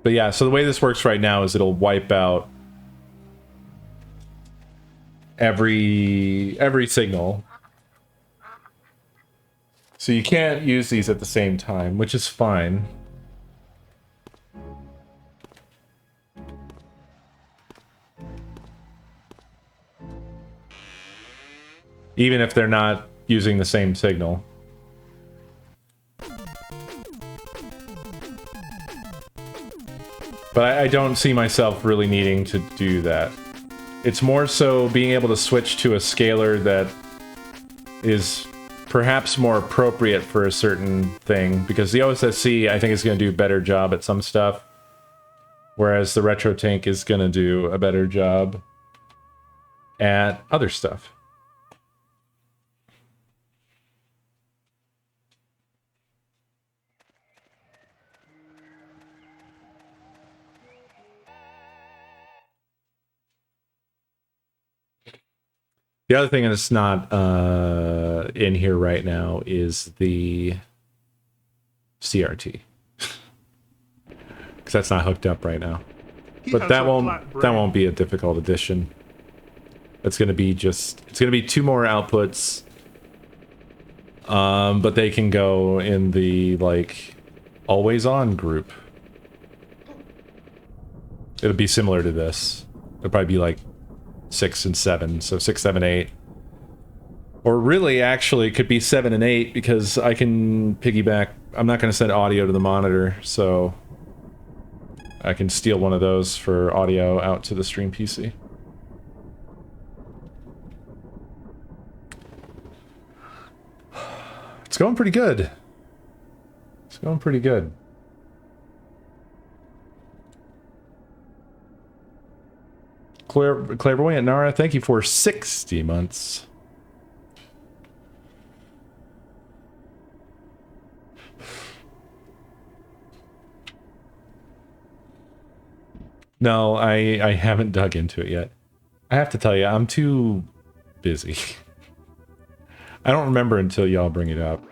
But yeah, so the way this works right now is it'll wipe out every signal. So you can't use these at the same time, which is fine. Even if they're not using the same signal. But I don't see myself really needing to do that. It's more so being able to switch to a scaler that is perhaps more appropriate for a certain thing, because the OSSC, I think, is going to do a better job at some stuff, whereas the Retro Tank is going to do a better job at other stuff. The other thing that's not in here right now is the CRT, because that's not hooked up right now. He But has that a won't flat that brain. won't be a difficult addition. It's gonna be two more outputs, but they can go in the like always on group. It'll be similar to this. It'll probably be like 6 and 7, so 6, 7, 8. Or really, actually, it could be 7 and 8 because I can piggyback. I'm not going to send audio to the monitor, so I can steal one of those for audio out to the stream PC. It's going pretty good. It's going pretty good. Clairvoyant Nara, thank you for 60 months. No, I haven't dug into it yet. I have to tell you, I'm too busy. I don't remember until y'all bring it up.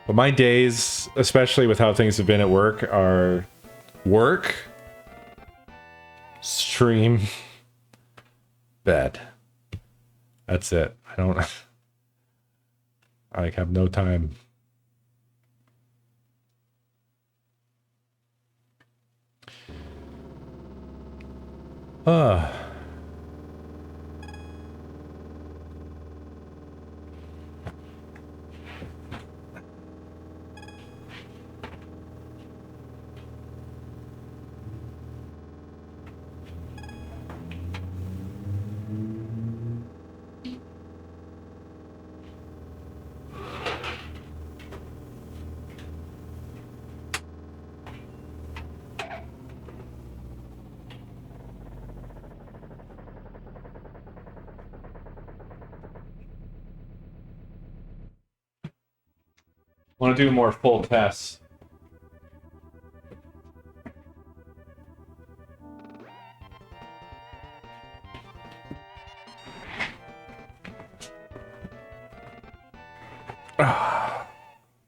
But my days, especially with how things have been at work, are work, stream, bed. That's it. I have no time. Want to do more full tests.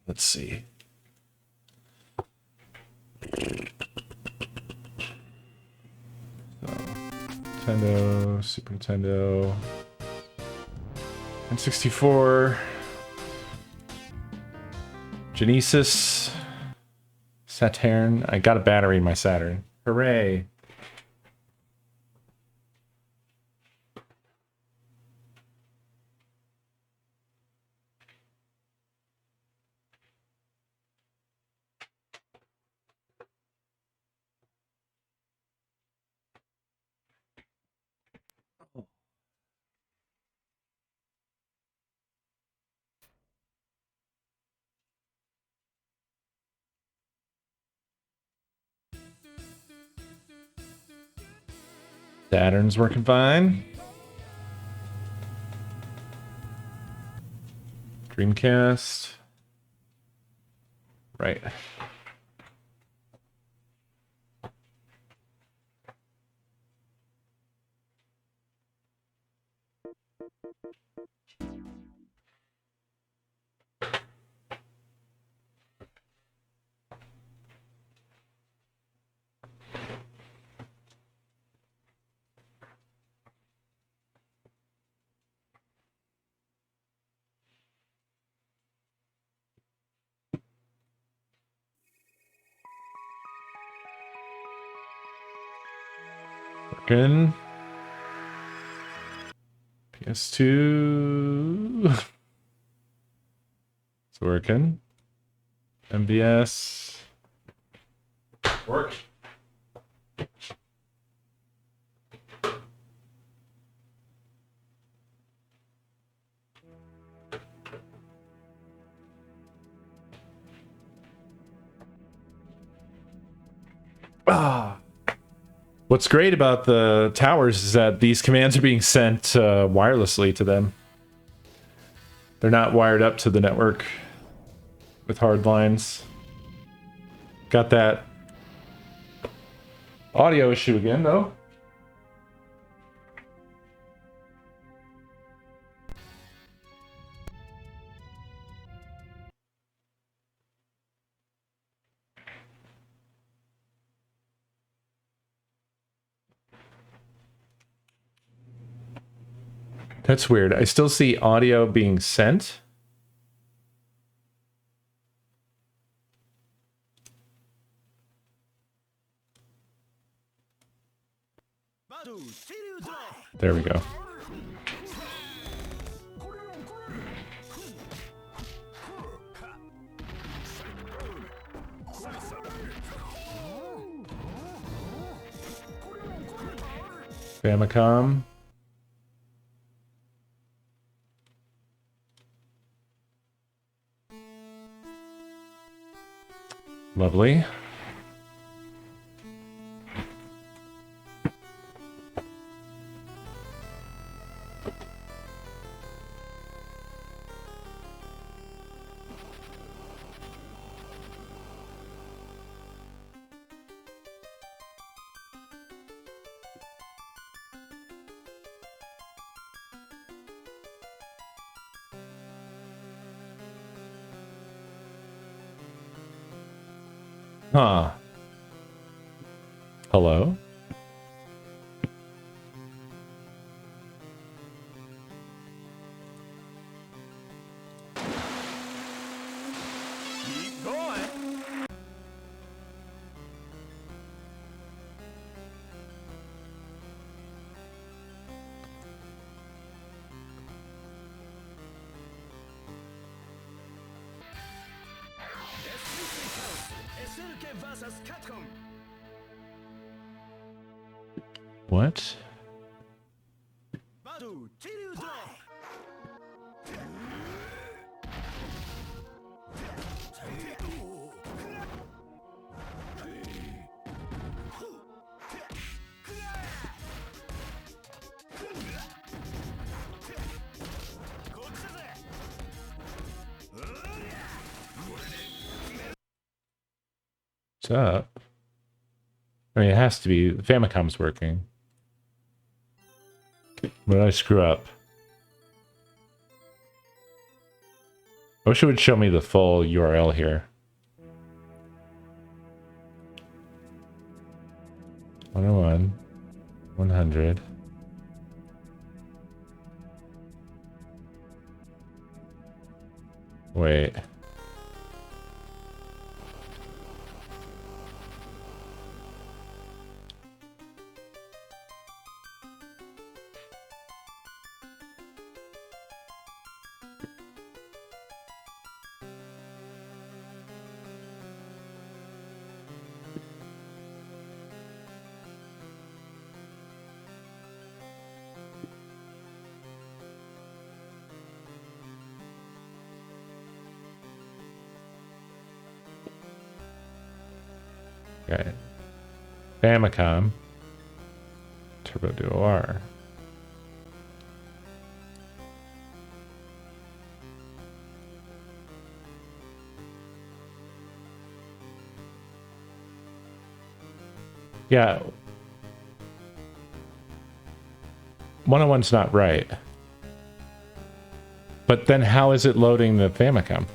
Let's see. So, Nintendo, Super Nintendo, N64, Genesis, Saturn. I got a battery in my Saturn. Hooray! Saturn's working fine. Dreamcast. Right. Working. PS2. It's working. MVS. Work. What's great about the towers is that these commands are being sent wirelessly to them. They're not wired up to the network with hard lines. Got that audio issue again, though. That's weird. I still see audio being sent. There we go. Famicom. Lovely. Huh. Hello? Keep going. What? What's up? I mean, it has to be. The Famicom's working. What did I screw up? I wish it would show me the full URL here. 101, 100. Wait. Okay. Famicom. Turbo Duo R. Yeah. 101's not right. But then how is it loading the Famicom?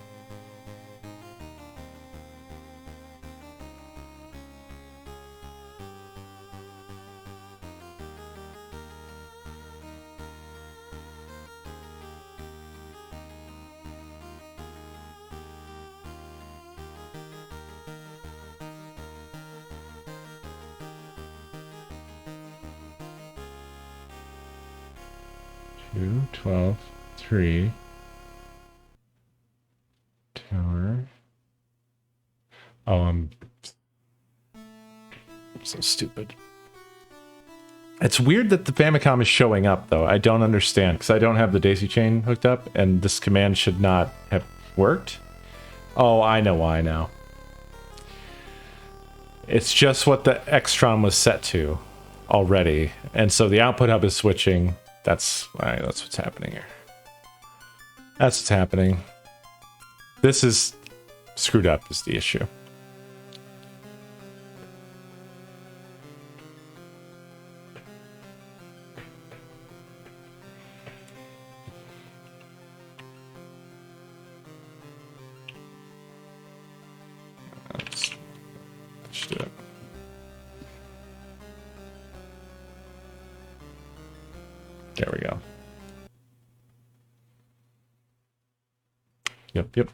Two, 12, 3. Tower. Oh, I'm so stupid. It's weird that the Famicom is showing up, though. I don't understand, because I don't have the daisy chain hooked up, and this command should not have worked. Oh, I know why now. It's just what the Extron was set to already. And so the output hub is switching. That's what's happening here. That's what's happening. This is screwed up is the issue. Let's do it. There we go. Yep.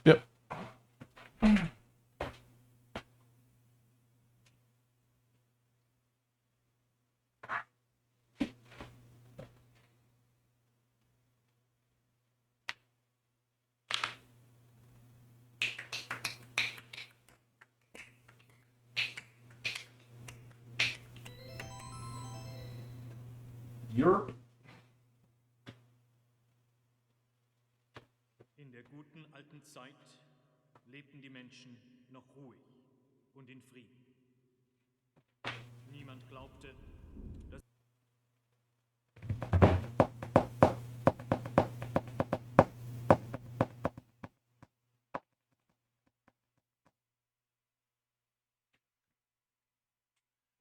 In der guten alten Zeit lebten die Menschen noch ruhig und in Frieden. Niemand glaubte, dass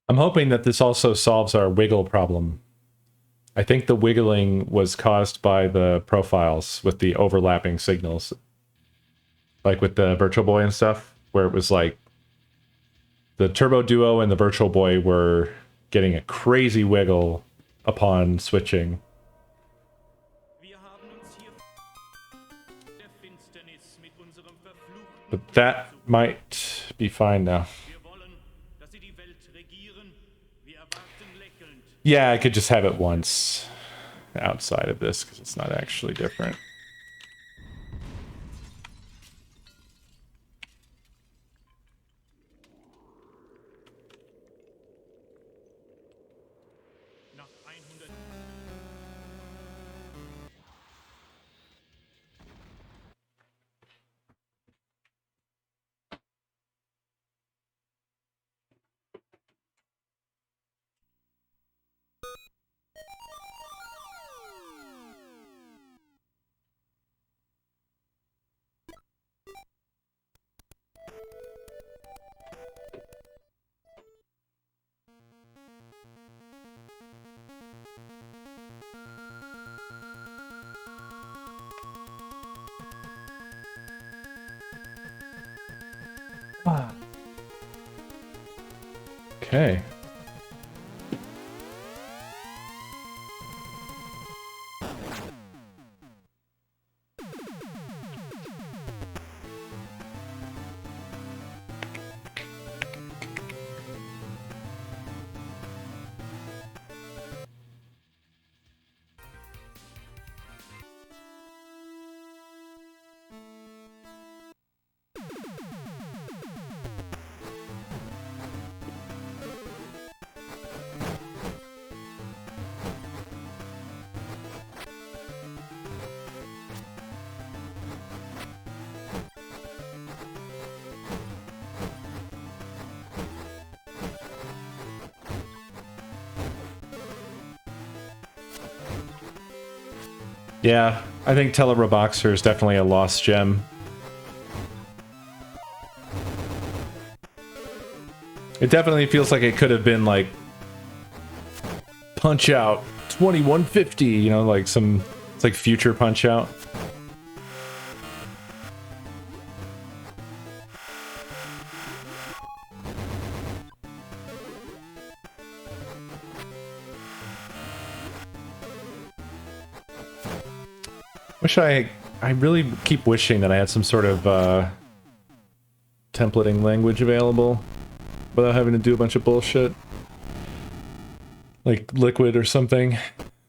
I'm hoping that this also solves our wiggle problem. I think the wiggling was caused by the profiles with the overlapping signals. Like with the Virtual Boy and stuff, where it was like the Turbo Duo and the Virtual Boy were getting a crazy wiggle upon switching. wir haben uns hier der Finsternis mit unserem verfluchten But that might be fine now. Wir wollen, dass sie die Welt regieren. Wir erwarten lächelnd. Yeah, I could just have it once outside of this because it's not actually different. Nach 100 Okay. Yeah, I think Teleroboxer is definitely a lost gem. It definitely feels like it could have been like Punch Out 2150, you know, like some, it's like future Punch Out. I really keep wishing that I had some sort of templating language available without having to do a bunch of bullshit. Like Liquid or something.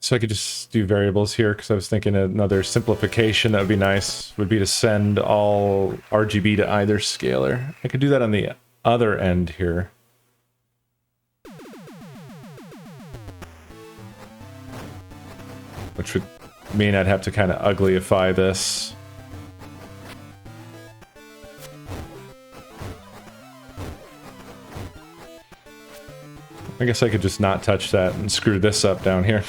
So I could just do variables here, because I was thinking another simplification that would be nice would be to send all RGB to either scalar. I could do that on the other end here. Which would mean I'd have to kind of uglyify this. I guess I could just not touch that and screw this up down here.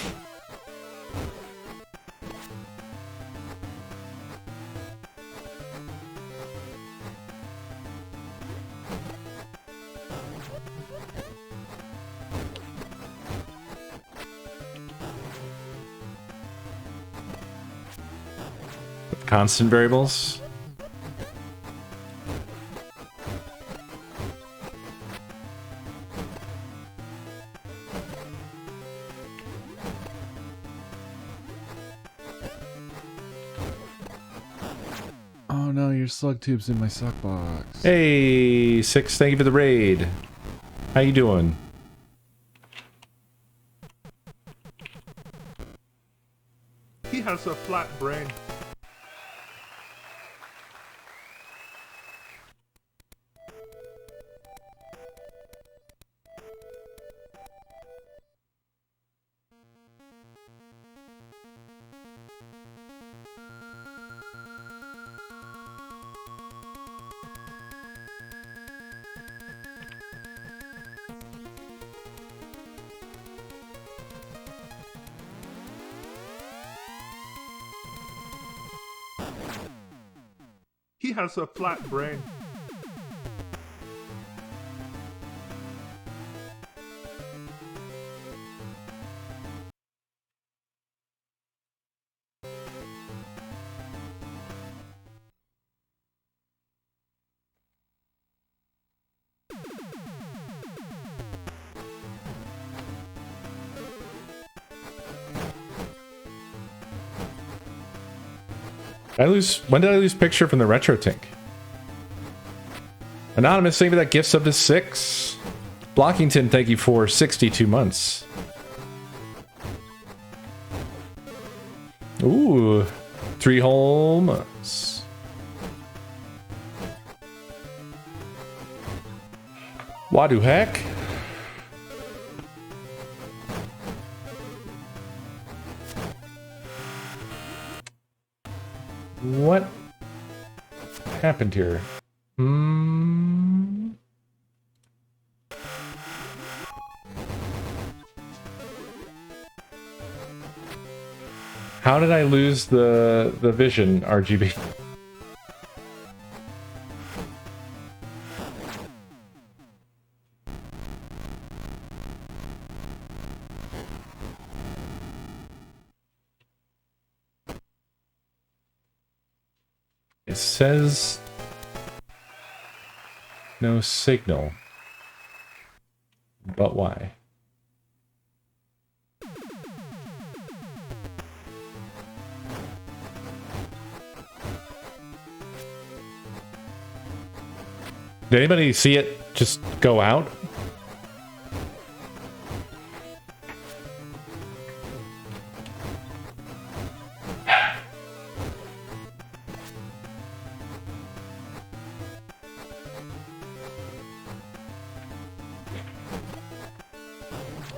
Constant variables. Oh no, your slug tube's in my sock box. Hey, Six, thank you for the raid. How you doing? He has a flat brain. He has a flat brain. When did I lose picture from the retro tink? Anonymous, thank you for that gift sub to 6. Blockington, thank you for 62 months. Ooh, 3 whole months. Wadu heck? What happened here? How did I lose the vision RGB? It says no signal. But why? Did anybody see it just go out?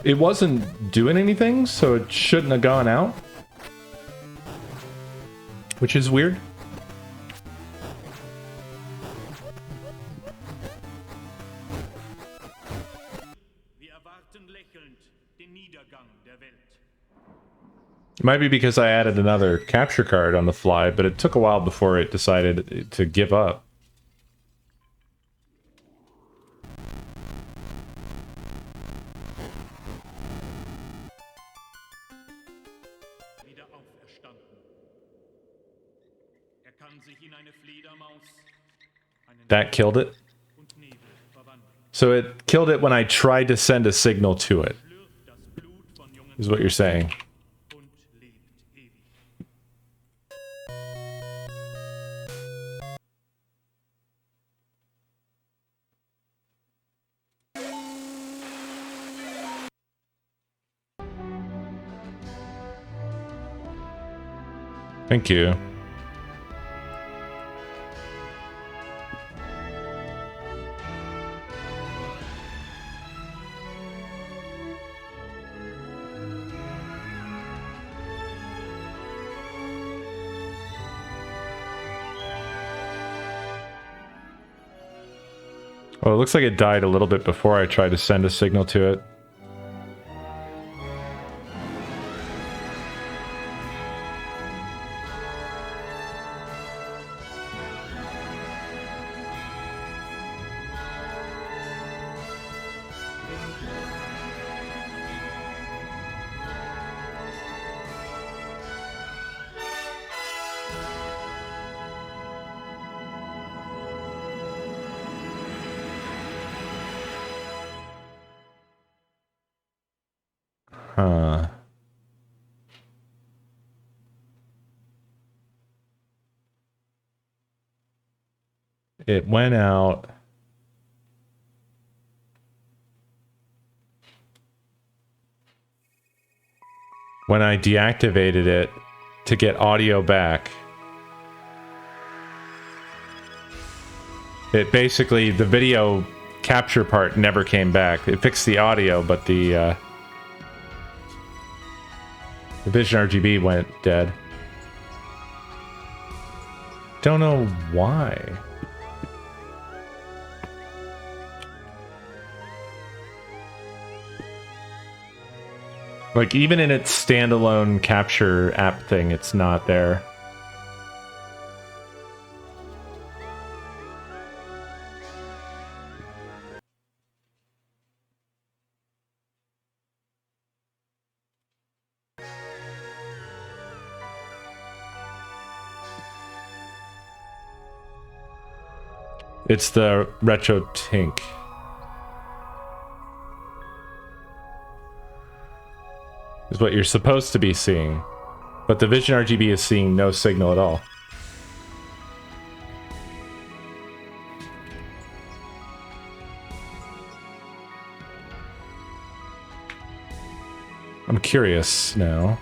It wasn't doing anything, so it shouldn't have gone out. Which is weird. It might be because I added another capture card on the fly, but it took a while before it decided to give up. That killed it? So it killed it when I tried to send a signal to it, is what you're saying. Thank you. Oh, it looks like it died a little bit before I tried to send a signal to it. Huh. It went out. When I deactivated it to get audio back. It basically, the video capture part never came back. It fixed the audio, but the Vision RGB went dead. Don't know why. Like, even in its standalone capture app thing, it's not there. It's the Retro Tink. Is what you're supposed to be seeing. But the Vision RGB is seeing no signal at all. I'm curious now.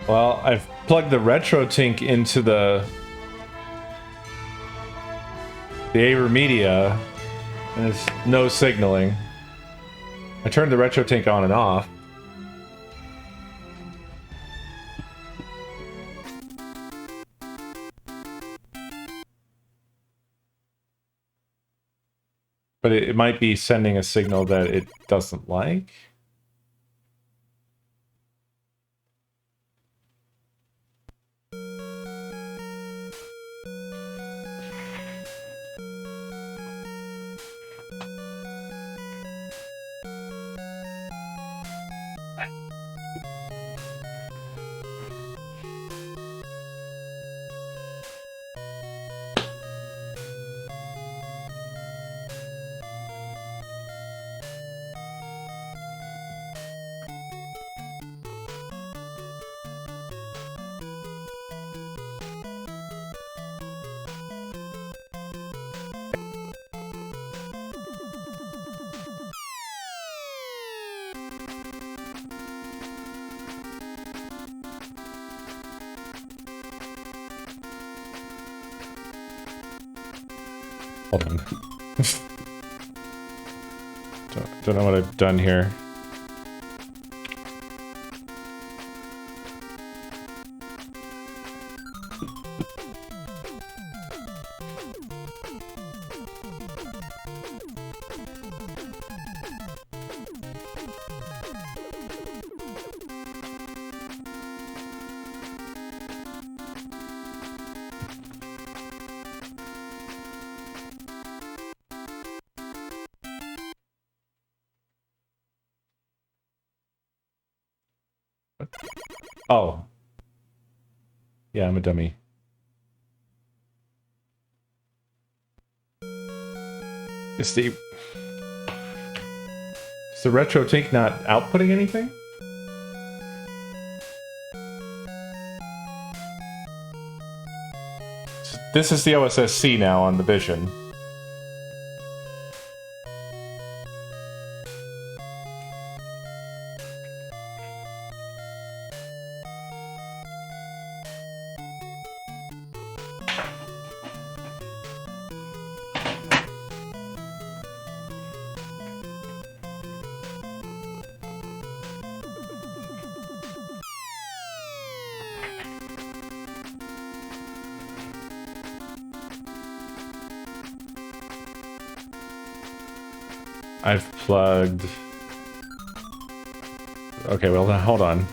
Well, I've plugged the Retro Tink into the Aver Media, and there's no signaling. I turned the Retro Tink on and off. But it might be sending a signal that it doesn't like. Hold on. don't know what I've done here. Oh. Yeah, I'm a dummy. Is the Retro Tink not outputting anything? This is the OSSC now on the Vision. I've plugged... Okay, well, then hold on.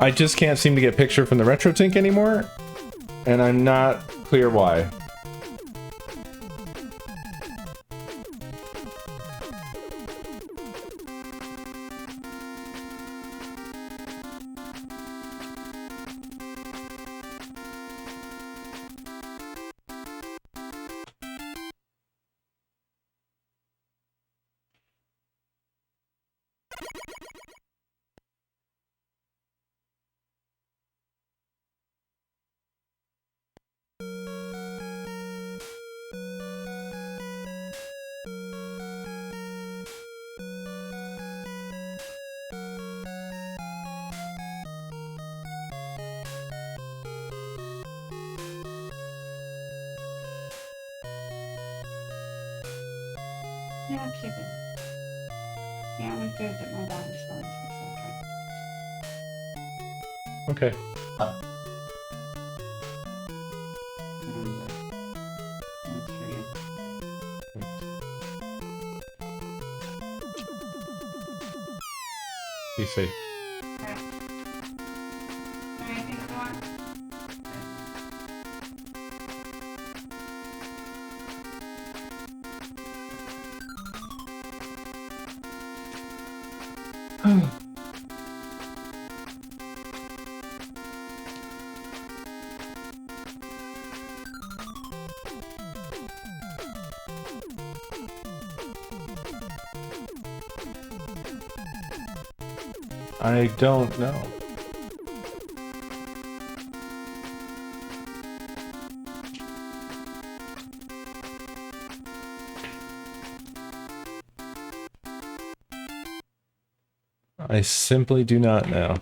I just can't seem to get picture from the RetroTink anymore, and I'm not clear why. Yeah, keep it. Yeah, I'm good that my daughter's going to the Okay. That's for you. Be safe. Alright. Anything you want? I don't know. I simply do not know.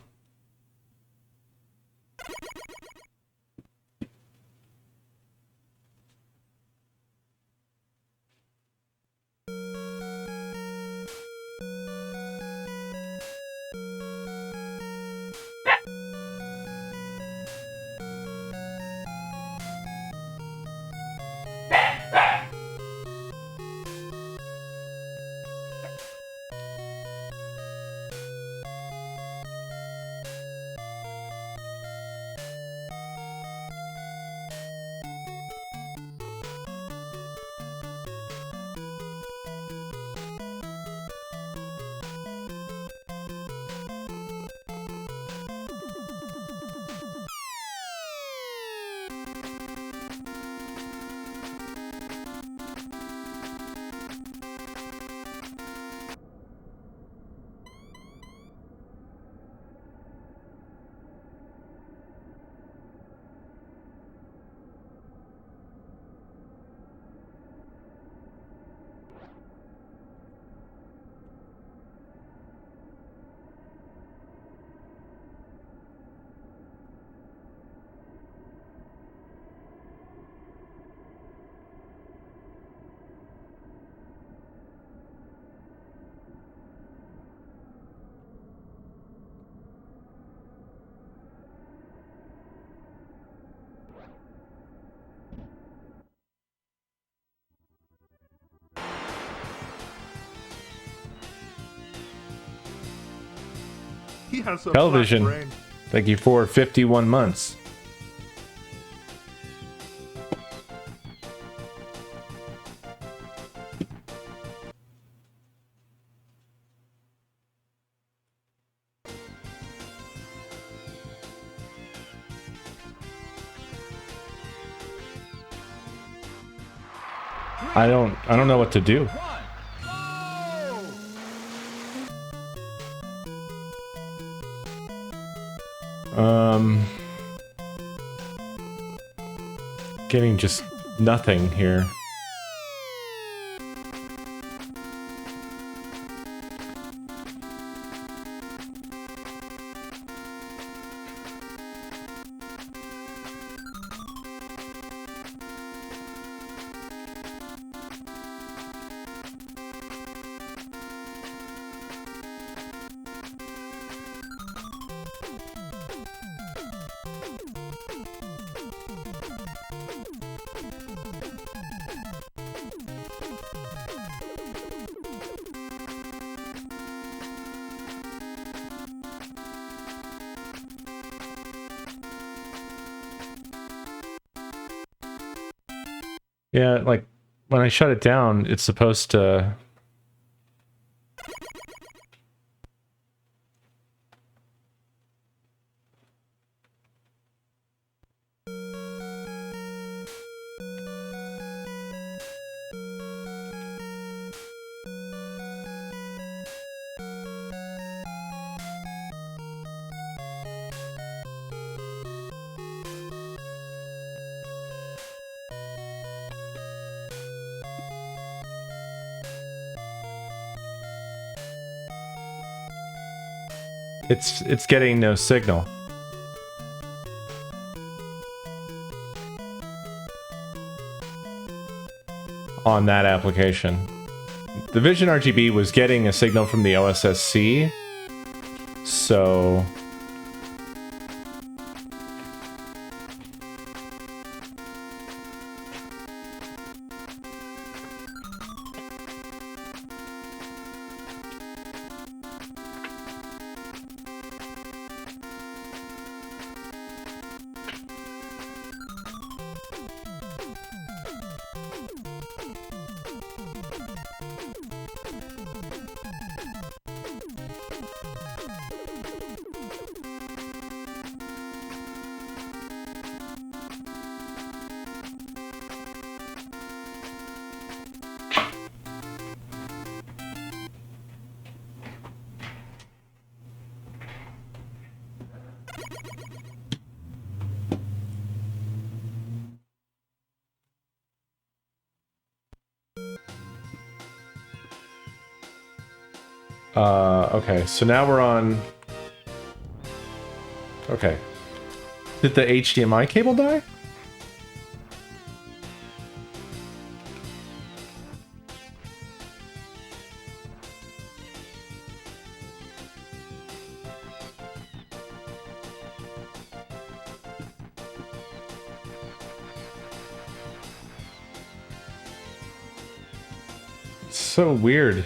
He has a Television. flat brain. Thank you for 51 months. I don't know what to do. Getting just nothing here. Yeah, like when I shut it down, it's supposed to. It's getting no signal. On that application. The Vision RGB was getting a signal from the OSSC, so... Okay, so now we're on... Okay. Did the HDMI cable die? It's so weird.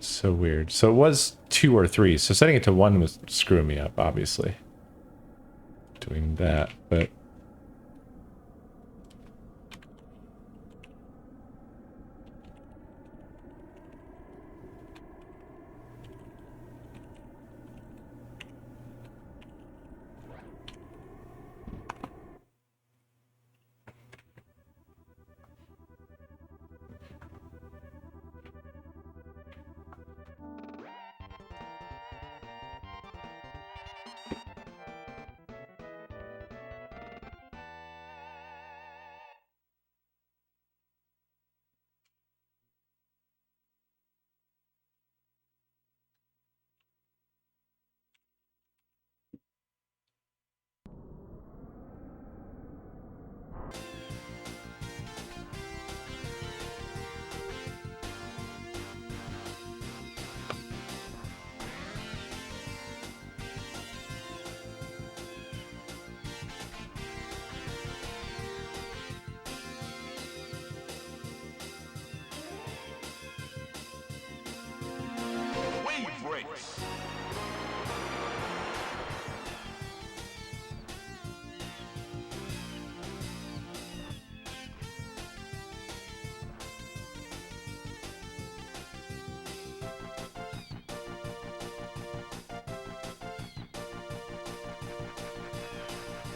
It's so weird. So it was 2 or 3. So setting it to 1 was screwing me up, obviously. Doing that, but...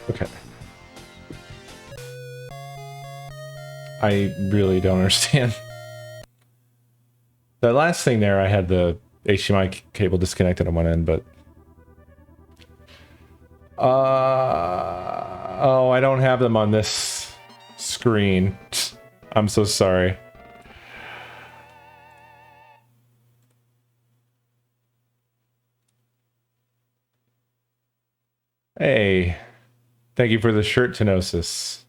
Okay. I really don't understand. The last thing there, I had the HDMI cable disconnected on one end, but... oh, I don't have them on this screen. I'm so sorry. Hey, thank you for the shirt, Tenosis.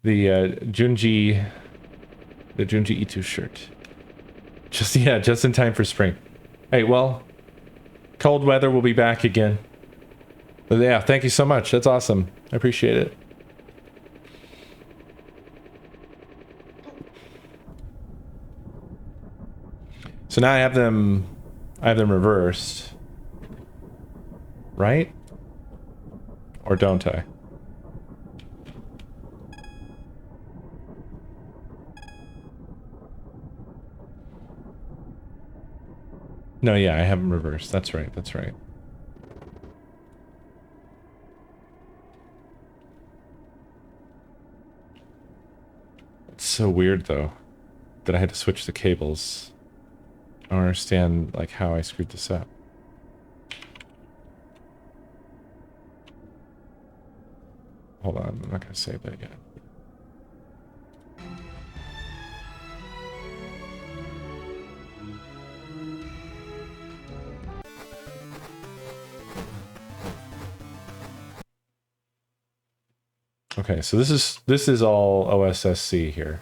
The Junji Ito shirt. Just in time for spring. Hey, well, cold weather will be back again. But yeah, thank you so much. That's awesome. I appreciate it. So now I have them reversed. Right? Or don't I? No, yeah, I have them reversed. That's right, that's right. It's so weird, though, that I had to switch the cables. I don't understand, like, how I screwed this up. Hold on, I'm not gonna save that yet. Okay, so this is all OSSC here.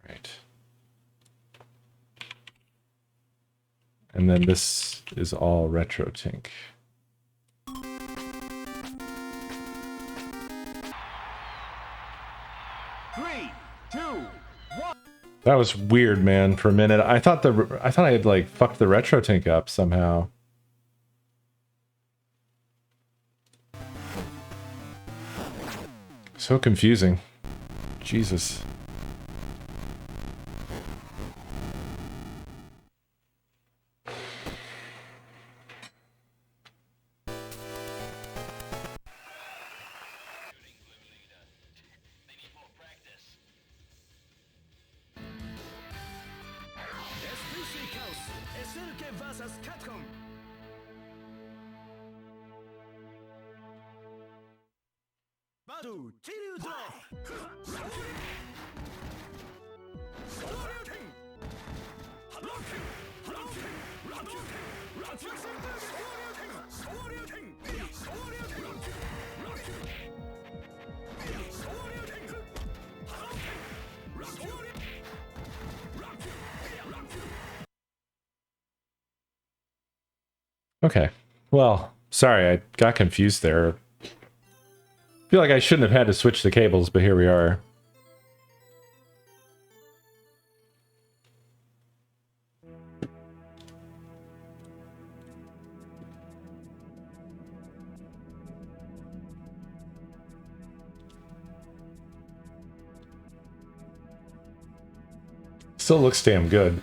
Right. And then this is all RetroTink. That was weird, man, for a minute. I thought I had like fucked the RetroTink up somehow. So confusing. Jesus. Okay. Well, sorry, I got confused there. feel like I shouldn't have had to switch the cables, but here we are. Still looks damn good.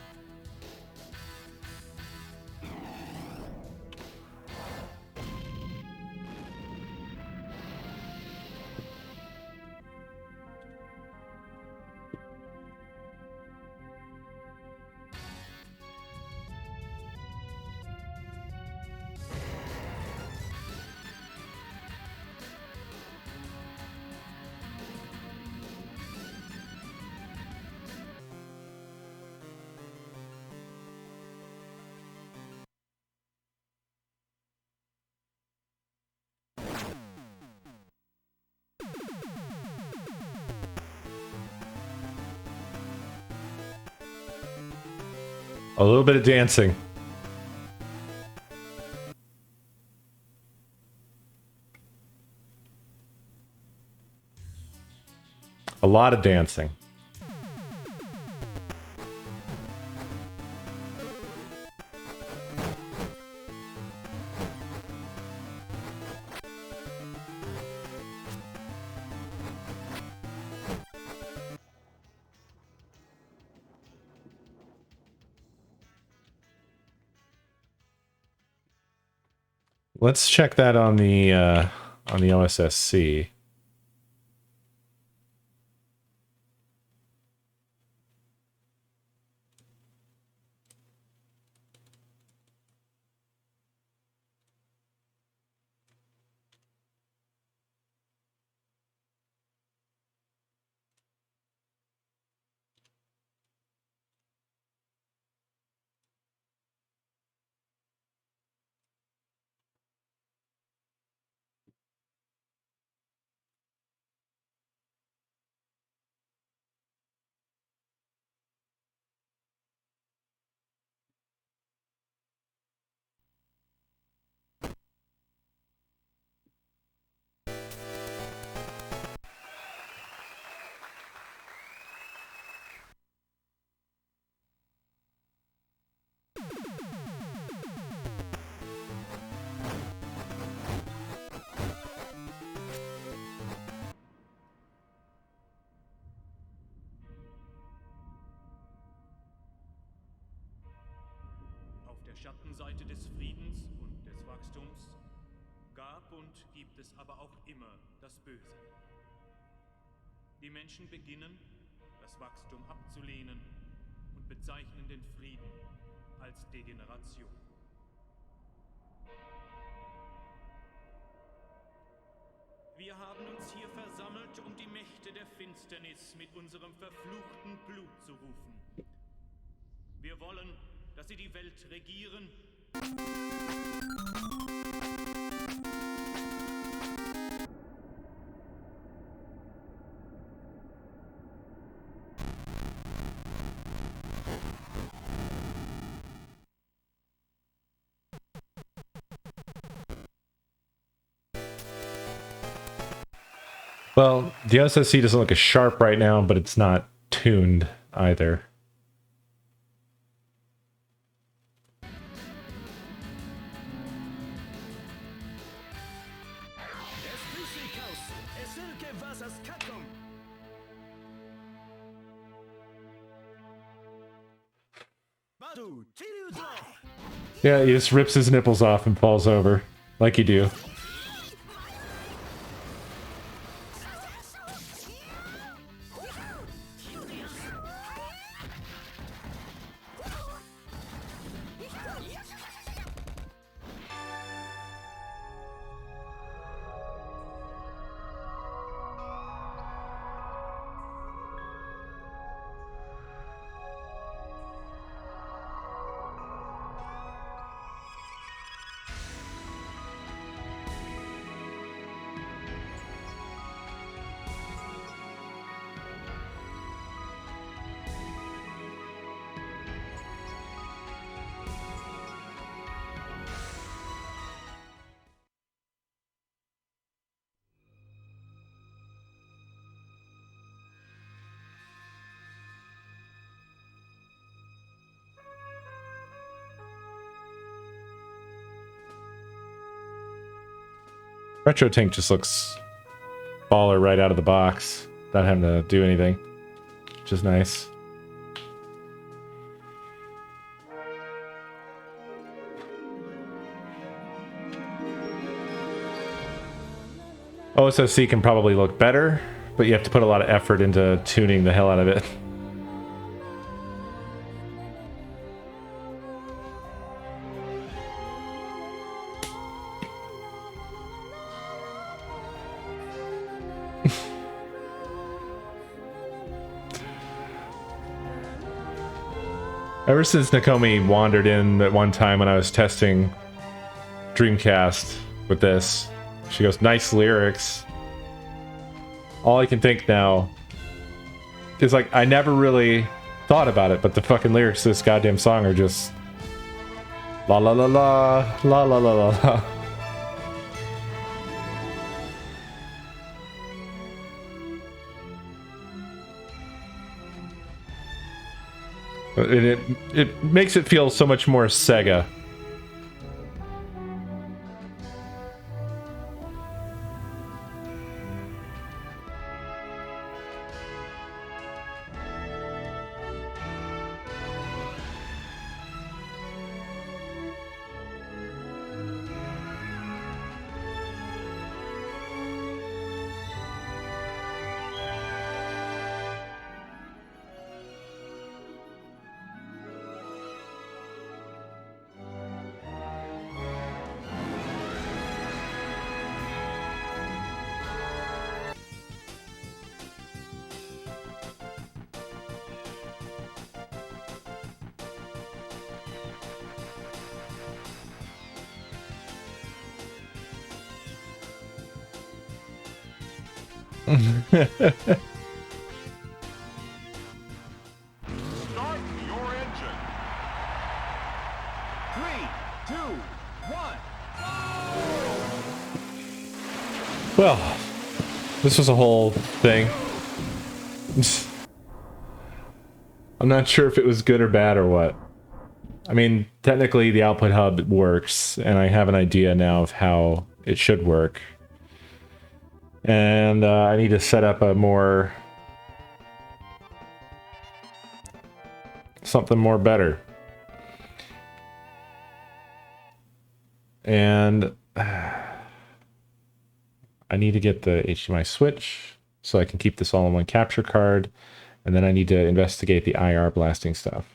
A little bit of dancing. A lot of dancing. Let's check that on the OSSC. Auf der Schattenseite des Friedens und des Wachstums gab und gibt es aber auch immer das Böse. Die Menschen beginnen, das Wachstum abzulehnen und bezeichnen den Frieden als Degeneration. Wir haben uns hier versammelt, um die Mächte der Finsternis mit unserem verfluchten Blut zu rufen. Wir wollen, dass sie die Welt regieren. Well, the OSSC doesn't look as sharp right now, but it's not tuned either. Yeah, he just rips his nipples off and falls over, like you do. Retro Tank just looks baller right out of the box, without having to do anything, which is nice. OSSC can probably look better, but you have to put a lot of effort into tuning the hell out of it. Ever since Nakomi wandered in at one time when I was testing Dreamcast with this, she goes, nice lyrics. All I can think now is like, I never really thought about it, but the fucking lyrics to this goddamn song are just la la la la, la la la la la. It makes it feel so much more Sega. Start your engine. 3, 2, 1. Well, this was a whole thing. I'm not sure if it was good or bad or what. I mean, technically the output hub works, and I have an idea now of how it should work. And I need to set up a more... something more better. And I need to get the HDMI switch so I can keep this all in one capture card. And then I need to investigate the IR blasting stuff,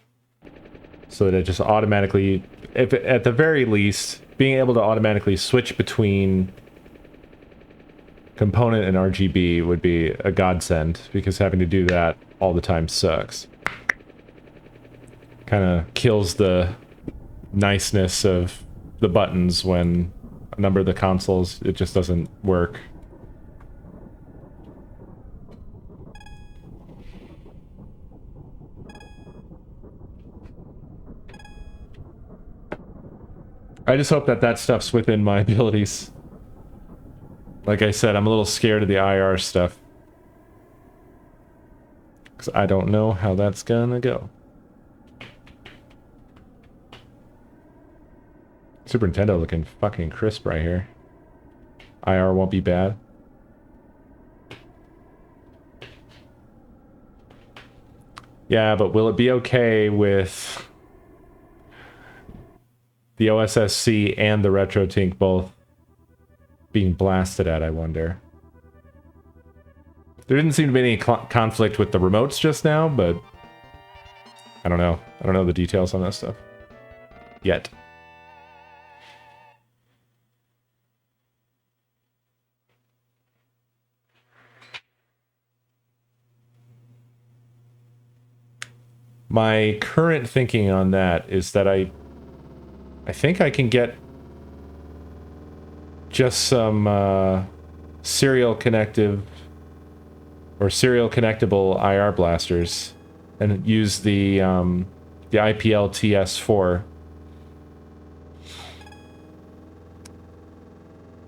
so that it just automatically, if at the very least, being able to automatically switch between component and RGB would be a godsend, because having to do that all the time sucks. Kind of kills the niceness of the buttons when a number of the consoles, it just doesn't work. I just hope that that stuff's within my abilities. Like I said, I'm a little scared of the IR stuff, because I don't know how that's gonna go. Super Nintendo looking fucking crisp right here. IR won't be bad. Yeah, but will it be okay with the OSSC and the RetroTink both being blasted at, I wonder? There didn't seem to be any conflict with the remotes just now, but I don't know. I don't know the details on that stuff yet. My current thinking on that is that I think I can get just some serial connective or serial connectable IR blasters and use the IPL TS4.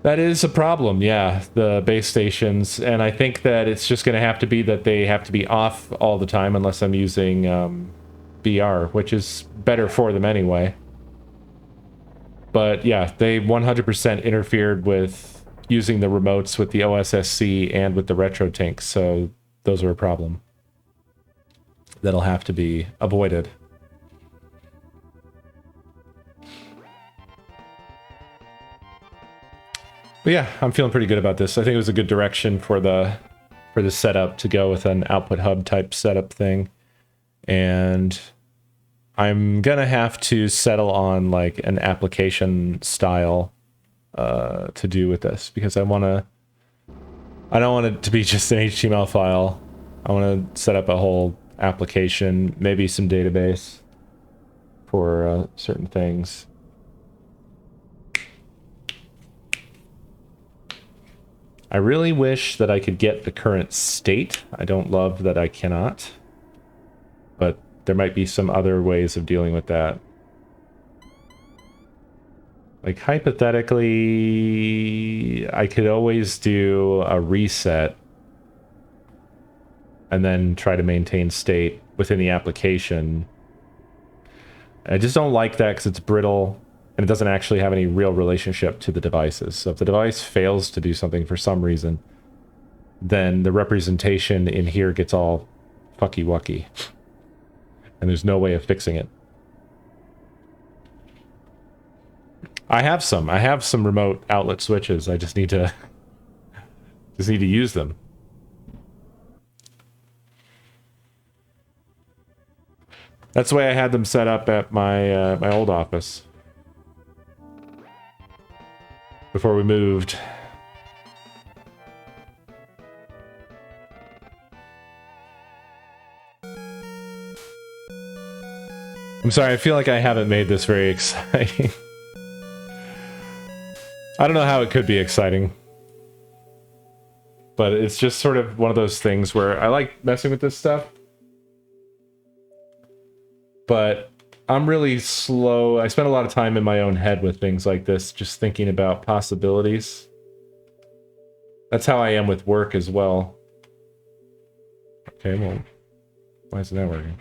That is a problem, yeah, the base stations, and I think that it's just going to have to be that they have to be off all the time unless I'm using BR, which is better for them anyway. But yeah, they 100% interfered with using the remotes with the OSSC and with the retro tank, so those are a problem. That'll have to be avoided. But yeah, I'm feeling pretty good about this. I think it was a good direction for the setup to go with an output hub type setup thing. And I'm gonna have to settle on like an application style to do with this, because I don't want it to be just an HTML file. I want to set up a whole application, maybe some database for certain things. I really wish that I could get the current state. I don't love that I cannot, but there might be some other ways of dealing with that. Like, hypothetically, I could always do a reset and then try to maintain state within the application. I just don't like that because it's brittle and it doesn't actually have any real relationship to the devices. So if the device fails to do something for some reason, then the representation in here gets all fucky-wucky. And there's no way of fixing it. I have some remote outlet switches. I just need to use them. That's the way I had them set up at my my old office before we moved. I'm sorry, I feel like I haven't made this very exciting. I don't know how it could be exciting. But it's just sort of one of those things where I like messing with this stuff. But I'm really slow. I spend a lot of time in my own head with things like this, just thinking about possibilities. That's how I am with work as well. Okay, well, why isn't that working?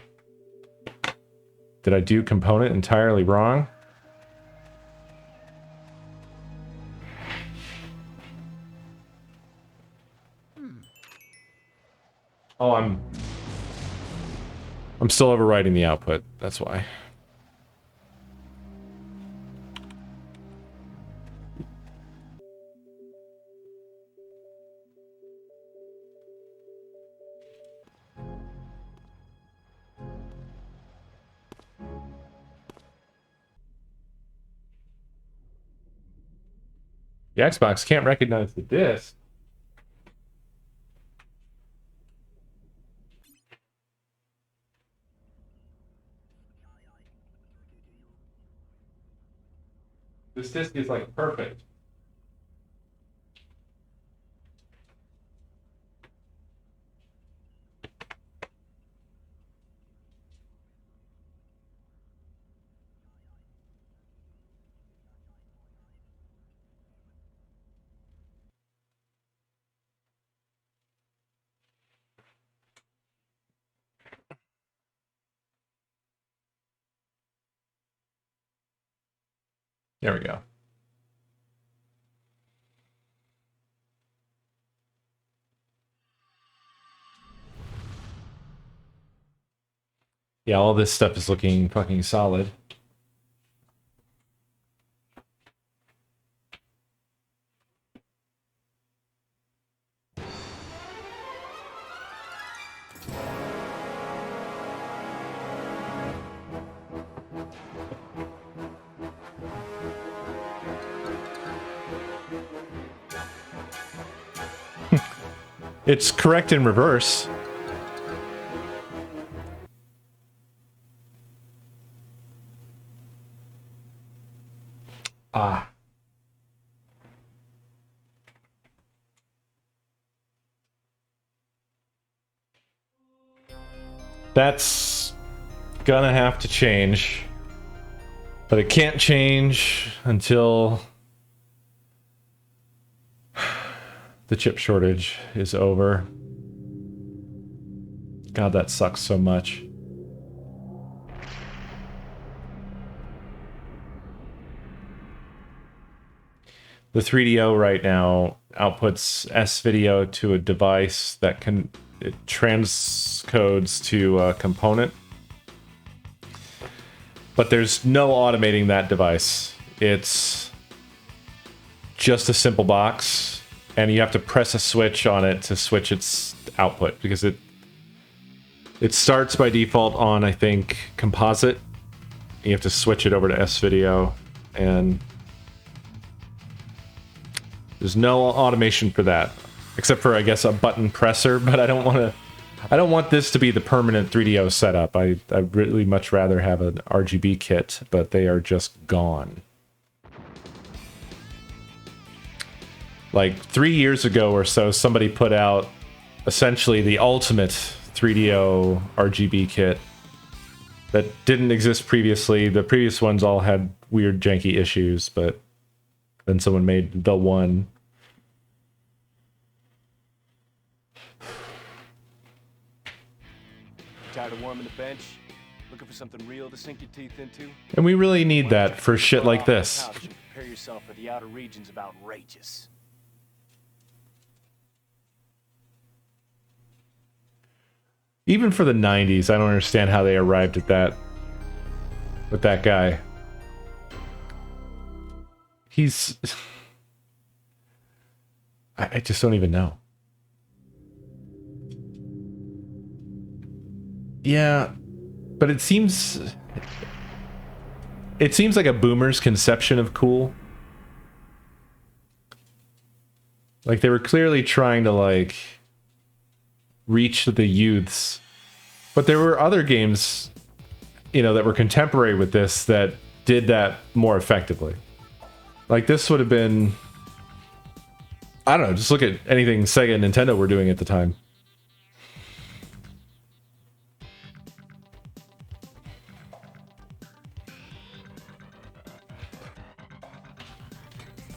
Did I do component entirely wrong? Oh, I'm still overwriting the output. That's why. The Xbox can't recognize the disc. This disc is like perfect. There we go. Yeah, all this stuff is looking fucking solid. It's correct in reverse. Ah. That's gonna have to change. But it can't change until the chip shortage is over. God, that sucks so much. The 3DO right now outputs S video to a device that it transcodes to a component. But there's no automating that device. It's just a simple box, and you have to press a switch on it to switch its output, because it starts by default on, I think, composite. You have to switch it over to S video, and there's no automation for that, except for, I guess, a button presser. But I don't want this to be the permanent 3DO setup. I'd really much rather have an RGB kit, but they are just gone. Like 3 years ago or so, somebody put out essentially the ultimate 3DO RGB kit that didn't exist previously. The previous ones all had weird janky issues, but then someone made the one. Tired of warming the bench? Looking for something real to sink your teeth into? And we really need that for shit like this. Prepare yourself for the outer regions of outrageous. Even for the 90s, I don't understand how they arrived at that with that guy. He's... I just don't even know. Yeah, but it seems like a boomer's conception of cool. Like, they were clearly trying to, like, reach the youths. But there were other games, you know, that were contemporary with this that did that more effectively. Like, this would have been... I don't know, just look at anything Sega and Nintendo were doing at the time.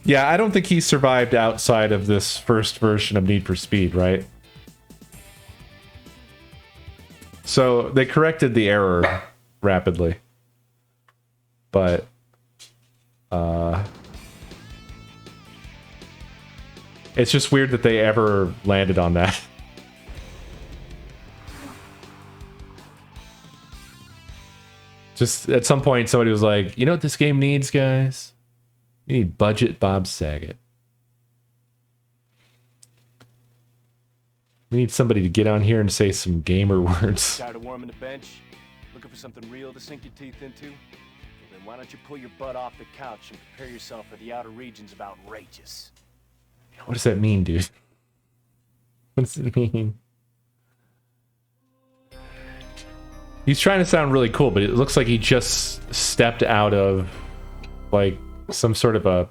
Yeah, I don't think he survived outside of this first version of Need for Speed, right? So they corrected the error rapidly. But it's just weird that they ever landed on that. Just at some point somebody was like, you know what this game needs, guys? You need budget Bob Saget. We need somebody to get on here and say some gamer words. Tired of warming the bench? Looking for something real to sink your teeth into? Well, then why don't you pull your butt off the couch and prepare yourself for the outer regions of outrageous? What does that mean, dude? What does it mean? He's trying to sound really cool, but it looks like he just stepped out of, like, some sort of a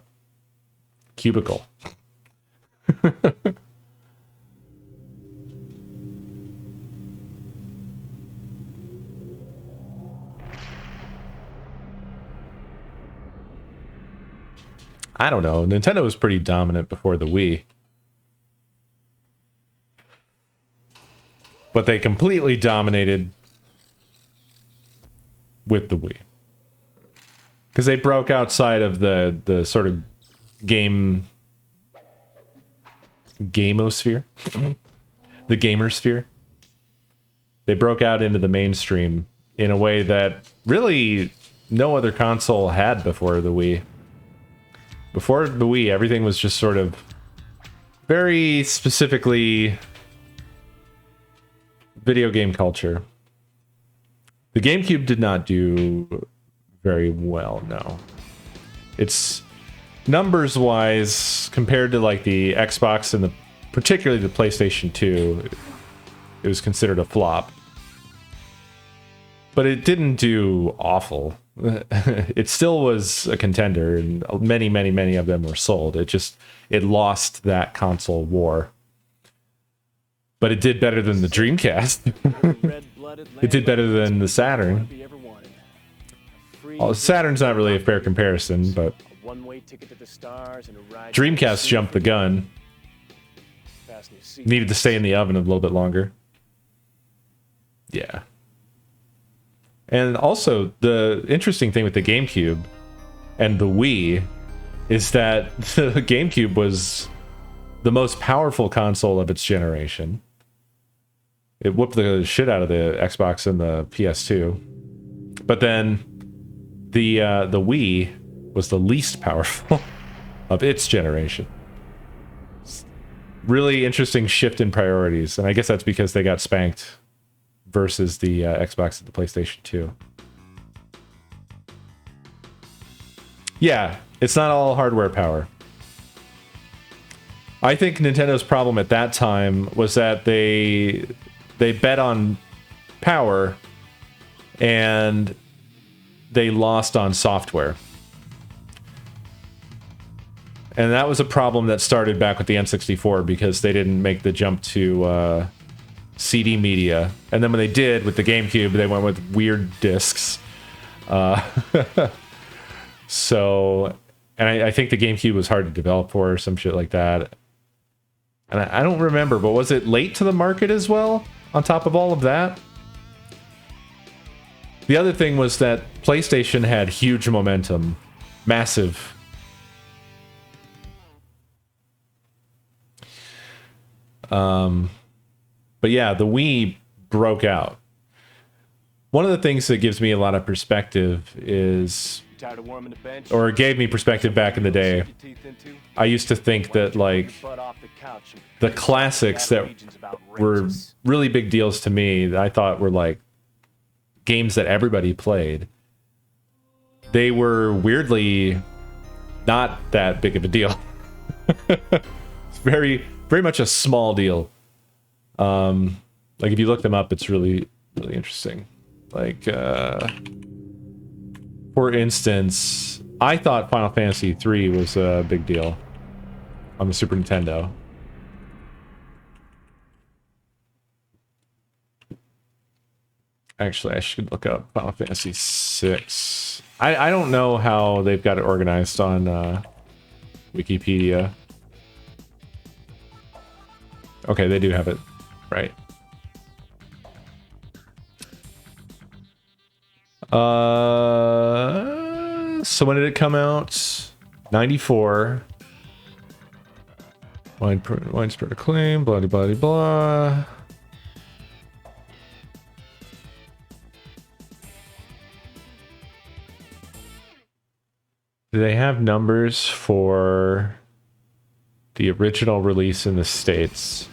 cubicle. I don't know. Nintendo was pretty dominant before the Wii. But they completely dominated with the Wii. Because they broke outside of the sort of gamosphere. The gamer sphere. They broke out into the mainstream in a way that really no other console had before the Wii. Before the Wii, everything was just sort of very specifically video game culture. The GameCube did not do very well, no. It's numbers wise, compared to like the Xbox and particularly the PlayStation 2, it was considered a flop. But it didn't do awful. It still was a contender, and many of them were sold. It lost that console war. But it did better than the Dreamcast. It did better than the Saturn. Saturn's not really a fair comparison, but Dreamcast jumped the gun. Needed to stay in the oven a little bit longer. Yeah. And also, the interesting thing with the GameCube and the Wii is that the GameCube was the most powerful console of its generation. It whooped the shit out of the Xbox and the PS2. But then the Wii was the least powerful of its generation. Really interesting shift in priorities, and I guess that's because they got spanked versus the Xbox and the PlayStation 2. Yeah, it's not all hardware power. I think Nintendo's problem at that time was that they bet on power and they lost on software. And that was a problem that started back with the N64 because they didn't make the jump to CD media. And then when they did with the GameCube, they went with weird discs. So, and I think the GameCube was hard to develop for or some shit like that. And I don't remember, but was it late to the market as well on top of all of that? The other thing was that PlayStation had huge momentum. Massive. But yeah, the Wii broke out. One of the things that gives me a lot of perspective is, or gave me perspective back in the day, I used to think that like the classics that were really big deals to me, that I thought were like games that everybody played, they were weirdly not that big of a deal. It's very much a small deal. Like if you look them up, it's really interesting. Like for instance, I thought Final Fantasy 3 was a big deal on the Super Nintendo. Actually, I should look up Final Fantasy 6. I don't know how they've got it organized on Wikipedia. Okay, they do have it right. So when did it come out? 94. Widespread acclaim, blah, blah, blah, blah. Do they have numbers for the original release in the States?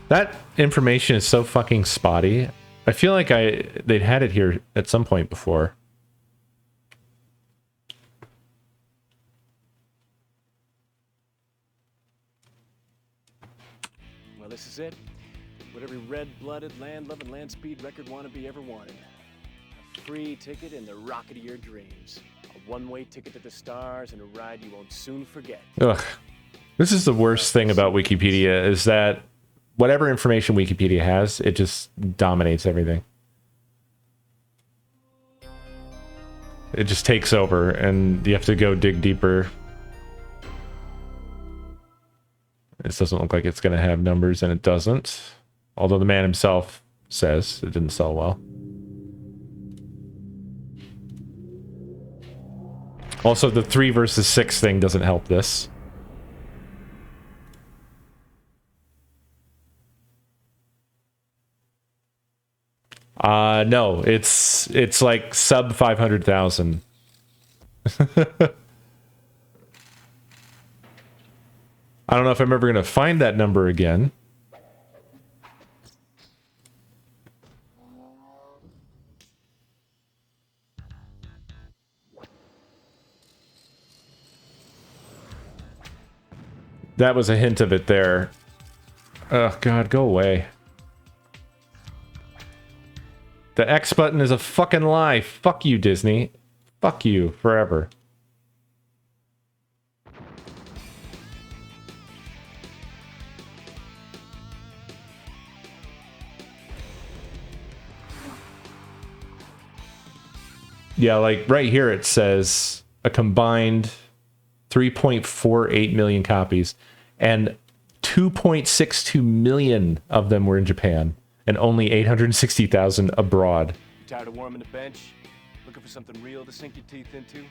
That information is so fucking spotty. I feel like they'd had it here at some point before. Well, this is it. What every red-blooded, land-loving, land-speed record wannabe ever wanted. A free ticket in the rocket of your dreams. A one-way ticket to the stars and a ride you won't soon forget. Ugh. This is the worst thing about Wikipedia, is that whatever information Wikipedia has, it just dominates everything. It just takes over, and you have to go dig deeper. This doesn't look like it's going to have numbers, and it doesn't. Although the man himself says it didn't sell well. Also, the 3 versus 6 thing doesn't help this. No, it's like sub 500,000. I don't know if I'm ever going to find that number again. That was a hint of it there. Oh, God, go away. The X button is a fucking lie. Fuck you, Disney. Fuck you, forever. Yeah, like right here it says a combined 3.48 million copies, and 2.62 million of them were in Japan, and only 860,000 abroad. You tired of warming the bench? Looking for something real to sink your teeth into? Well,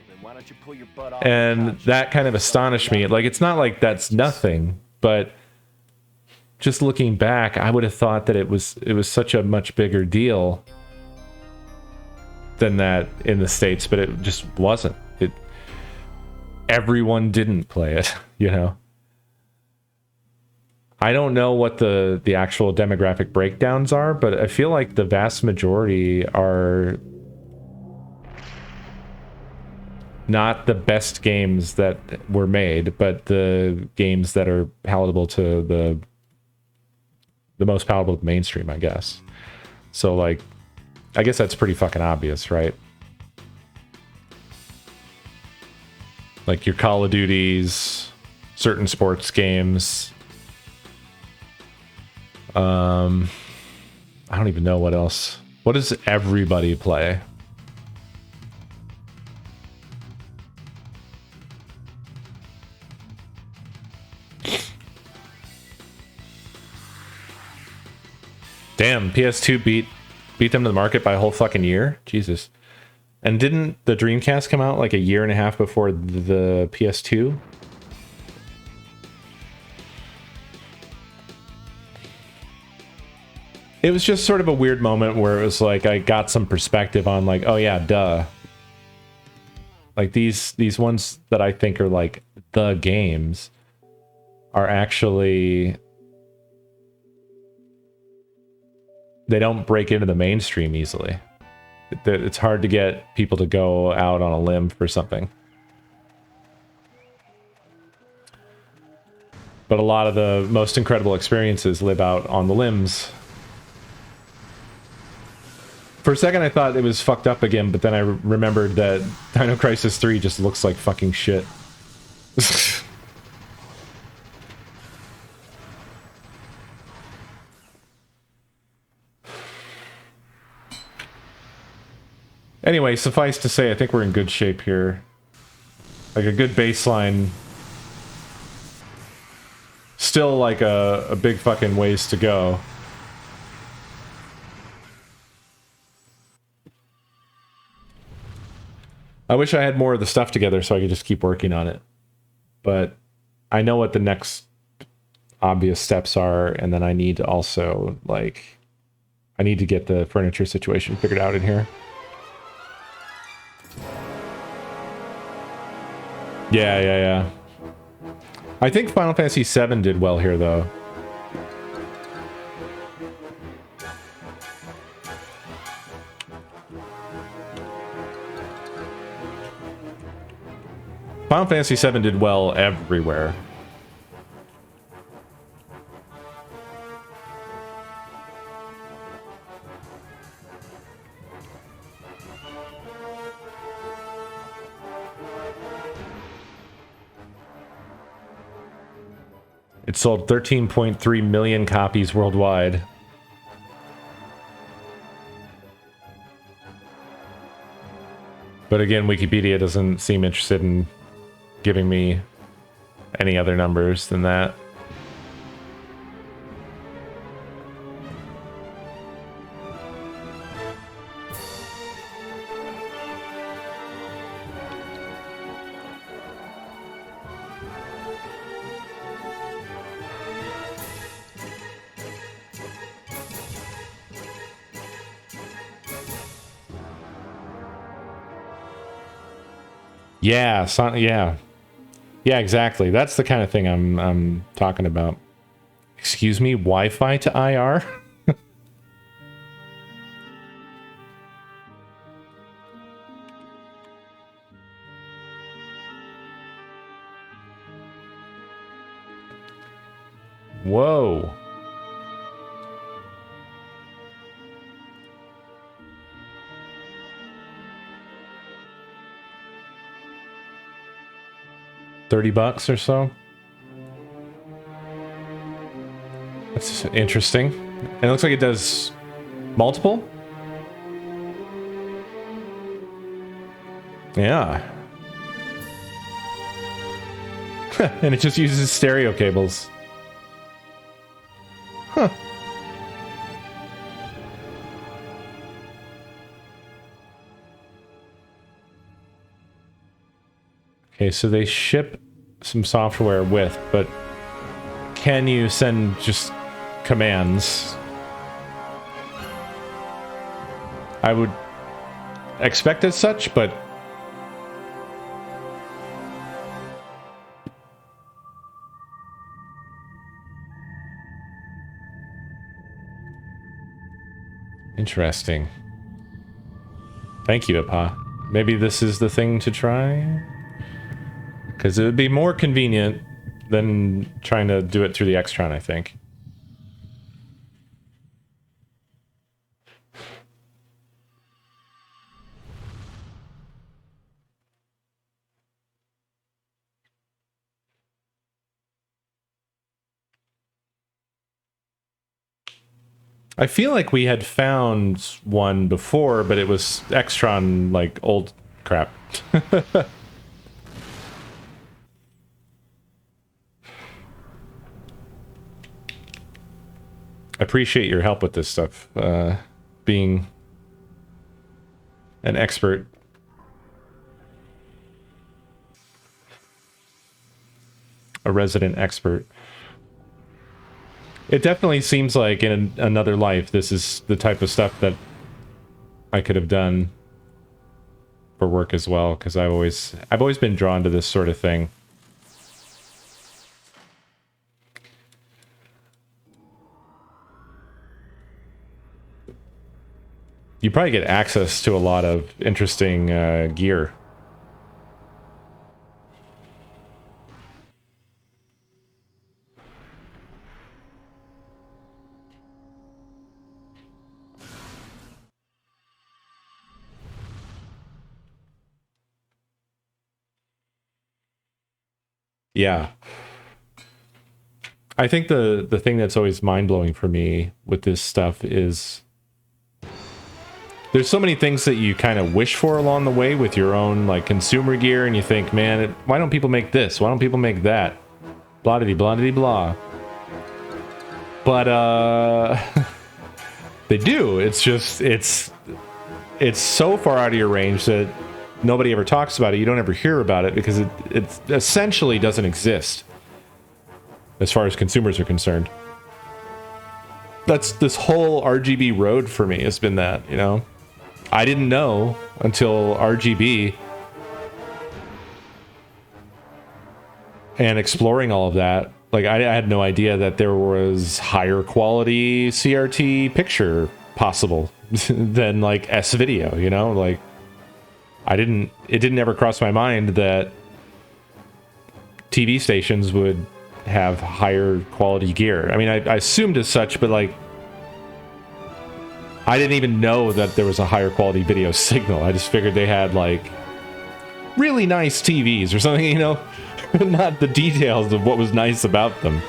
then why don't you pull your butt off the And couch? that kind of astonished me. Like, it's not like that's nothing, but just looking back, I would have thought that it was such a much bigger deal than that in the States, but it just wasn't. Everyone didn't play it, you know. I don't know what the actual demographic breakdowns are, but I feel like the vast majority are not the best games that were made, but the games that are palatable to the most palatable to mainstream, I guess. So, like, I guess that's pretty fucking obvious, right? Like your Call of Duties, certain sports games. I don't even know what else. What does everybody play? Damn, PS2 beat them to the market by a whole fucking year? Jesus. And didn't the Dreamcast come out like a year and a half before the PS2? It was just sort of a weird moment where it was like I got some perspective on like, oh yeah, duh. Like these ones that I think are like the games are actually, they don't break into the mainstream easily. It's hard to get people to go out on a limb for something. But a lot of the most incredible experiences live out on the limbs. For a second I thought it was fucked up again, but then I remembered that Dino Crisis 3 just looks like fucking shit. Anyway, suffice to say, I think we're in good shape here. Like a good baseline. Still like a big fucking ways to go. I wish I had more of the stuff together so I could just keep working on it. But I know what the next obvious steps are, and then I need to also, like, I need to get the furniture situation figured out in here. Yeah. I think Final Fantasy VII did well here, though. Final Fantasy VII did well everywhere. It sold 13.3 million copies worldwide. But again, Wikipedia doesn't seem interested in giving me any other numbers than that. Yeah, yeah, exactly. That's the kind of thing I'm talking about. Excuse me, Wi-Fi to IR? Whoa. $30 or so. That's interesting. And it looks like it does multiple. Yeah. And it just uses stereo cables. Huh. Okay, so they ship some software with, but can you send just commands? I would expect as such, but interesting. Thank you, Ipa. Maybe this is the thing to try? Because it would be more convenient than trying to do it through the Extron, I think. I feel like we had found one before, but it was Extron, like, old crap. Appreciate your help with this stuff. Being an expert. A resident expert. It definitely seems like in another life, this is the type of stuff that I could have done for work as well, because I've always been drawn to this sort of thing. You probably get access to a lot of interesting gear. Yeah. I think the thing that's always mind-blowing for me with this stuff is there's so many things that you kind of wish for along the way with your own like consumer gear, and you think, man, why don't people make this? Why don't people make that? Blah-diddy, blah-diddy, blah. But they do. It's just it's so far out of your range that nobody ever talks about it. You don't ever hear about it because it essentially doesn't exist as far as consumers are concerned. That's this whole RGB road for me has been that, you know? I didn't know until RGB and exploring all of that. Like, I had no idea that there was higher quality CRT picture possible than like S video, you know? Like, it didn't ever cross my mind that TV stations would have higher quality gear. I mean, I assumed as such, but like, I didn't even know that there was a higher quality video signal. I just figured they had like really nice TVs or something, you know, not the details of what was nice about them.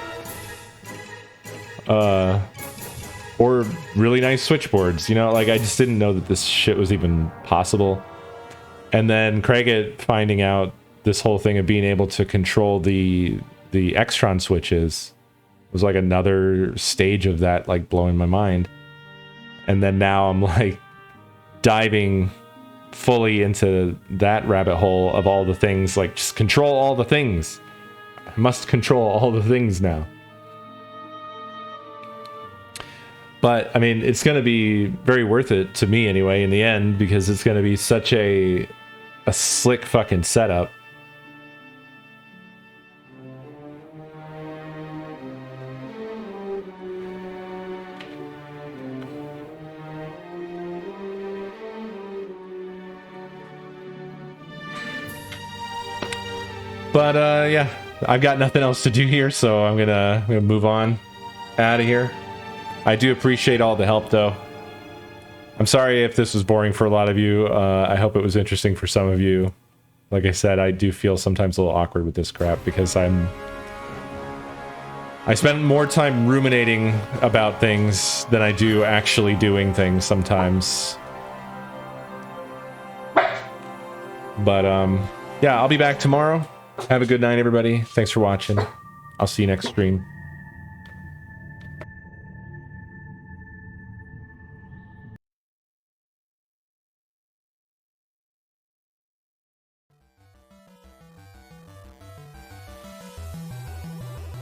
Or really nice switchboards, you know, like I just didn't know that this shit was even possible. And then Craig finding out this whole thing of being able to control the Extron switches was like another stage of that, like blowing my mind. And then now I'm like diving fully into that rabbit hole of all the things, like just control all the things. I must control all the things now. But I mean, it's going to be very worth it to me anyway in the end, because it's going to be such a slick fucking setup. But yeah, I've got nothing else to do here, so I'm gonna move on out of here. I do appreciate all the help, though. I'm sorry if this was boring for a lot of you. I hope it was interesting for some of you. Like I said, I do feel sometimes a little awkward with this crap because I spend more time ruminating about things than I do actually doing things sometimes. But yeah, I'll be back tomorrow. Have a good night, everybody. Thanks for watching. I'll see you next stream.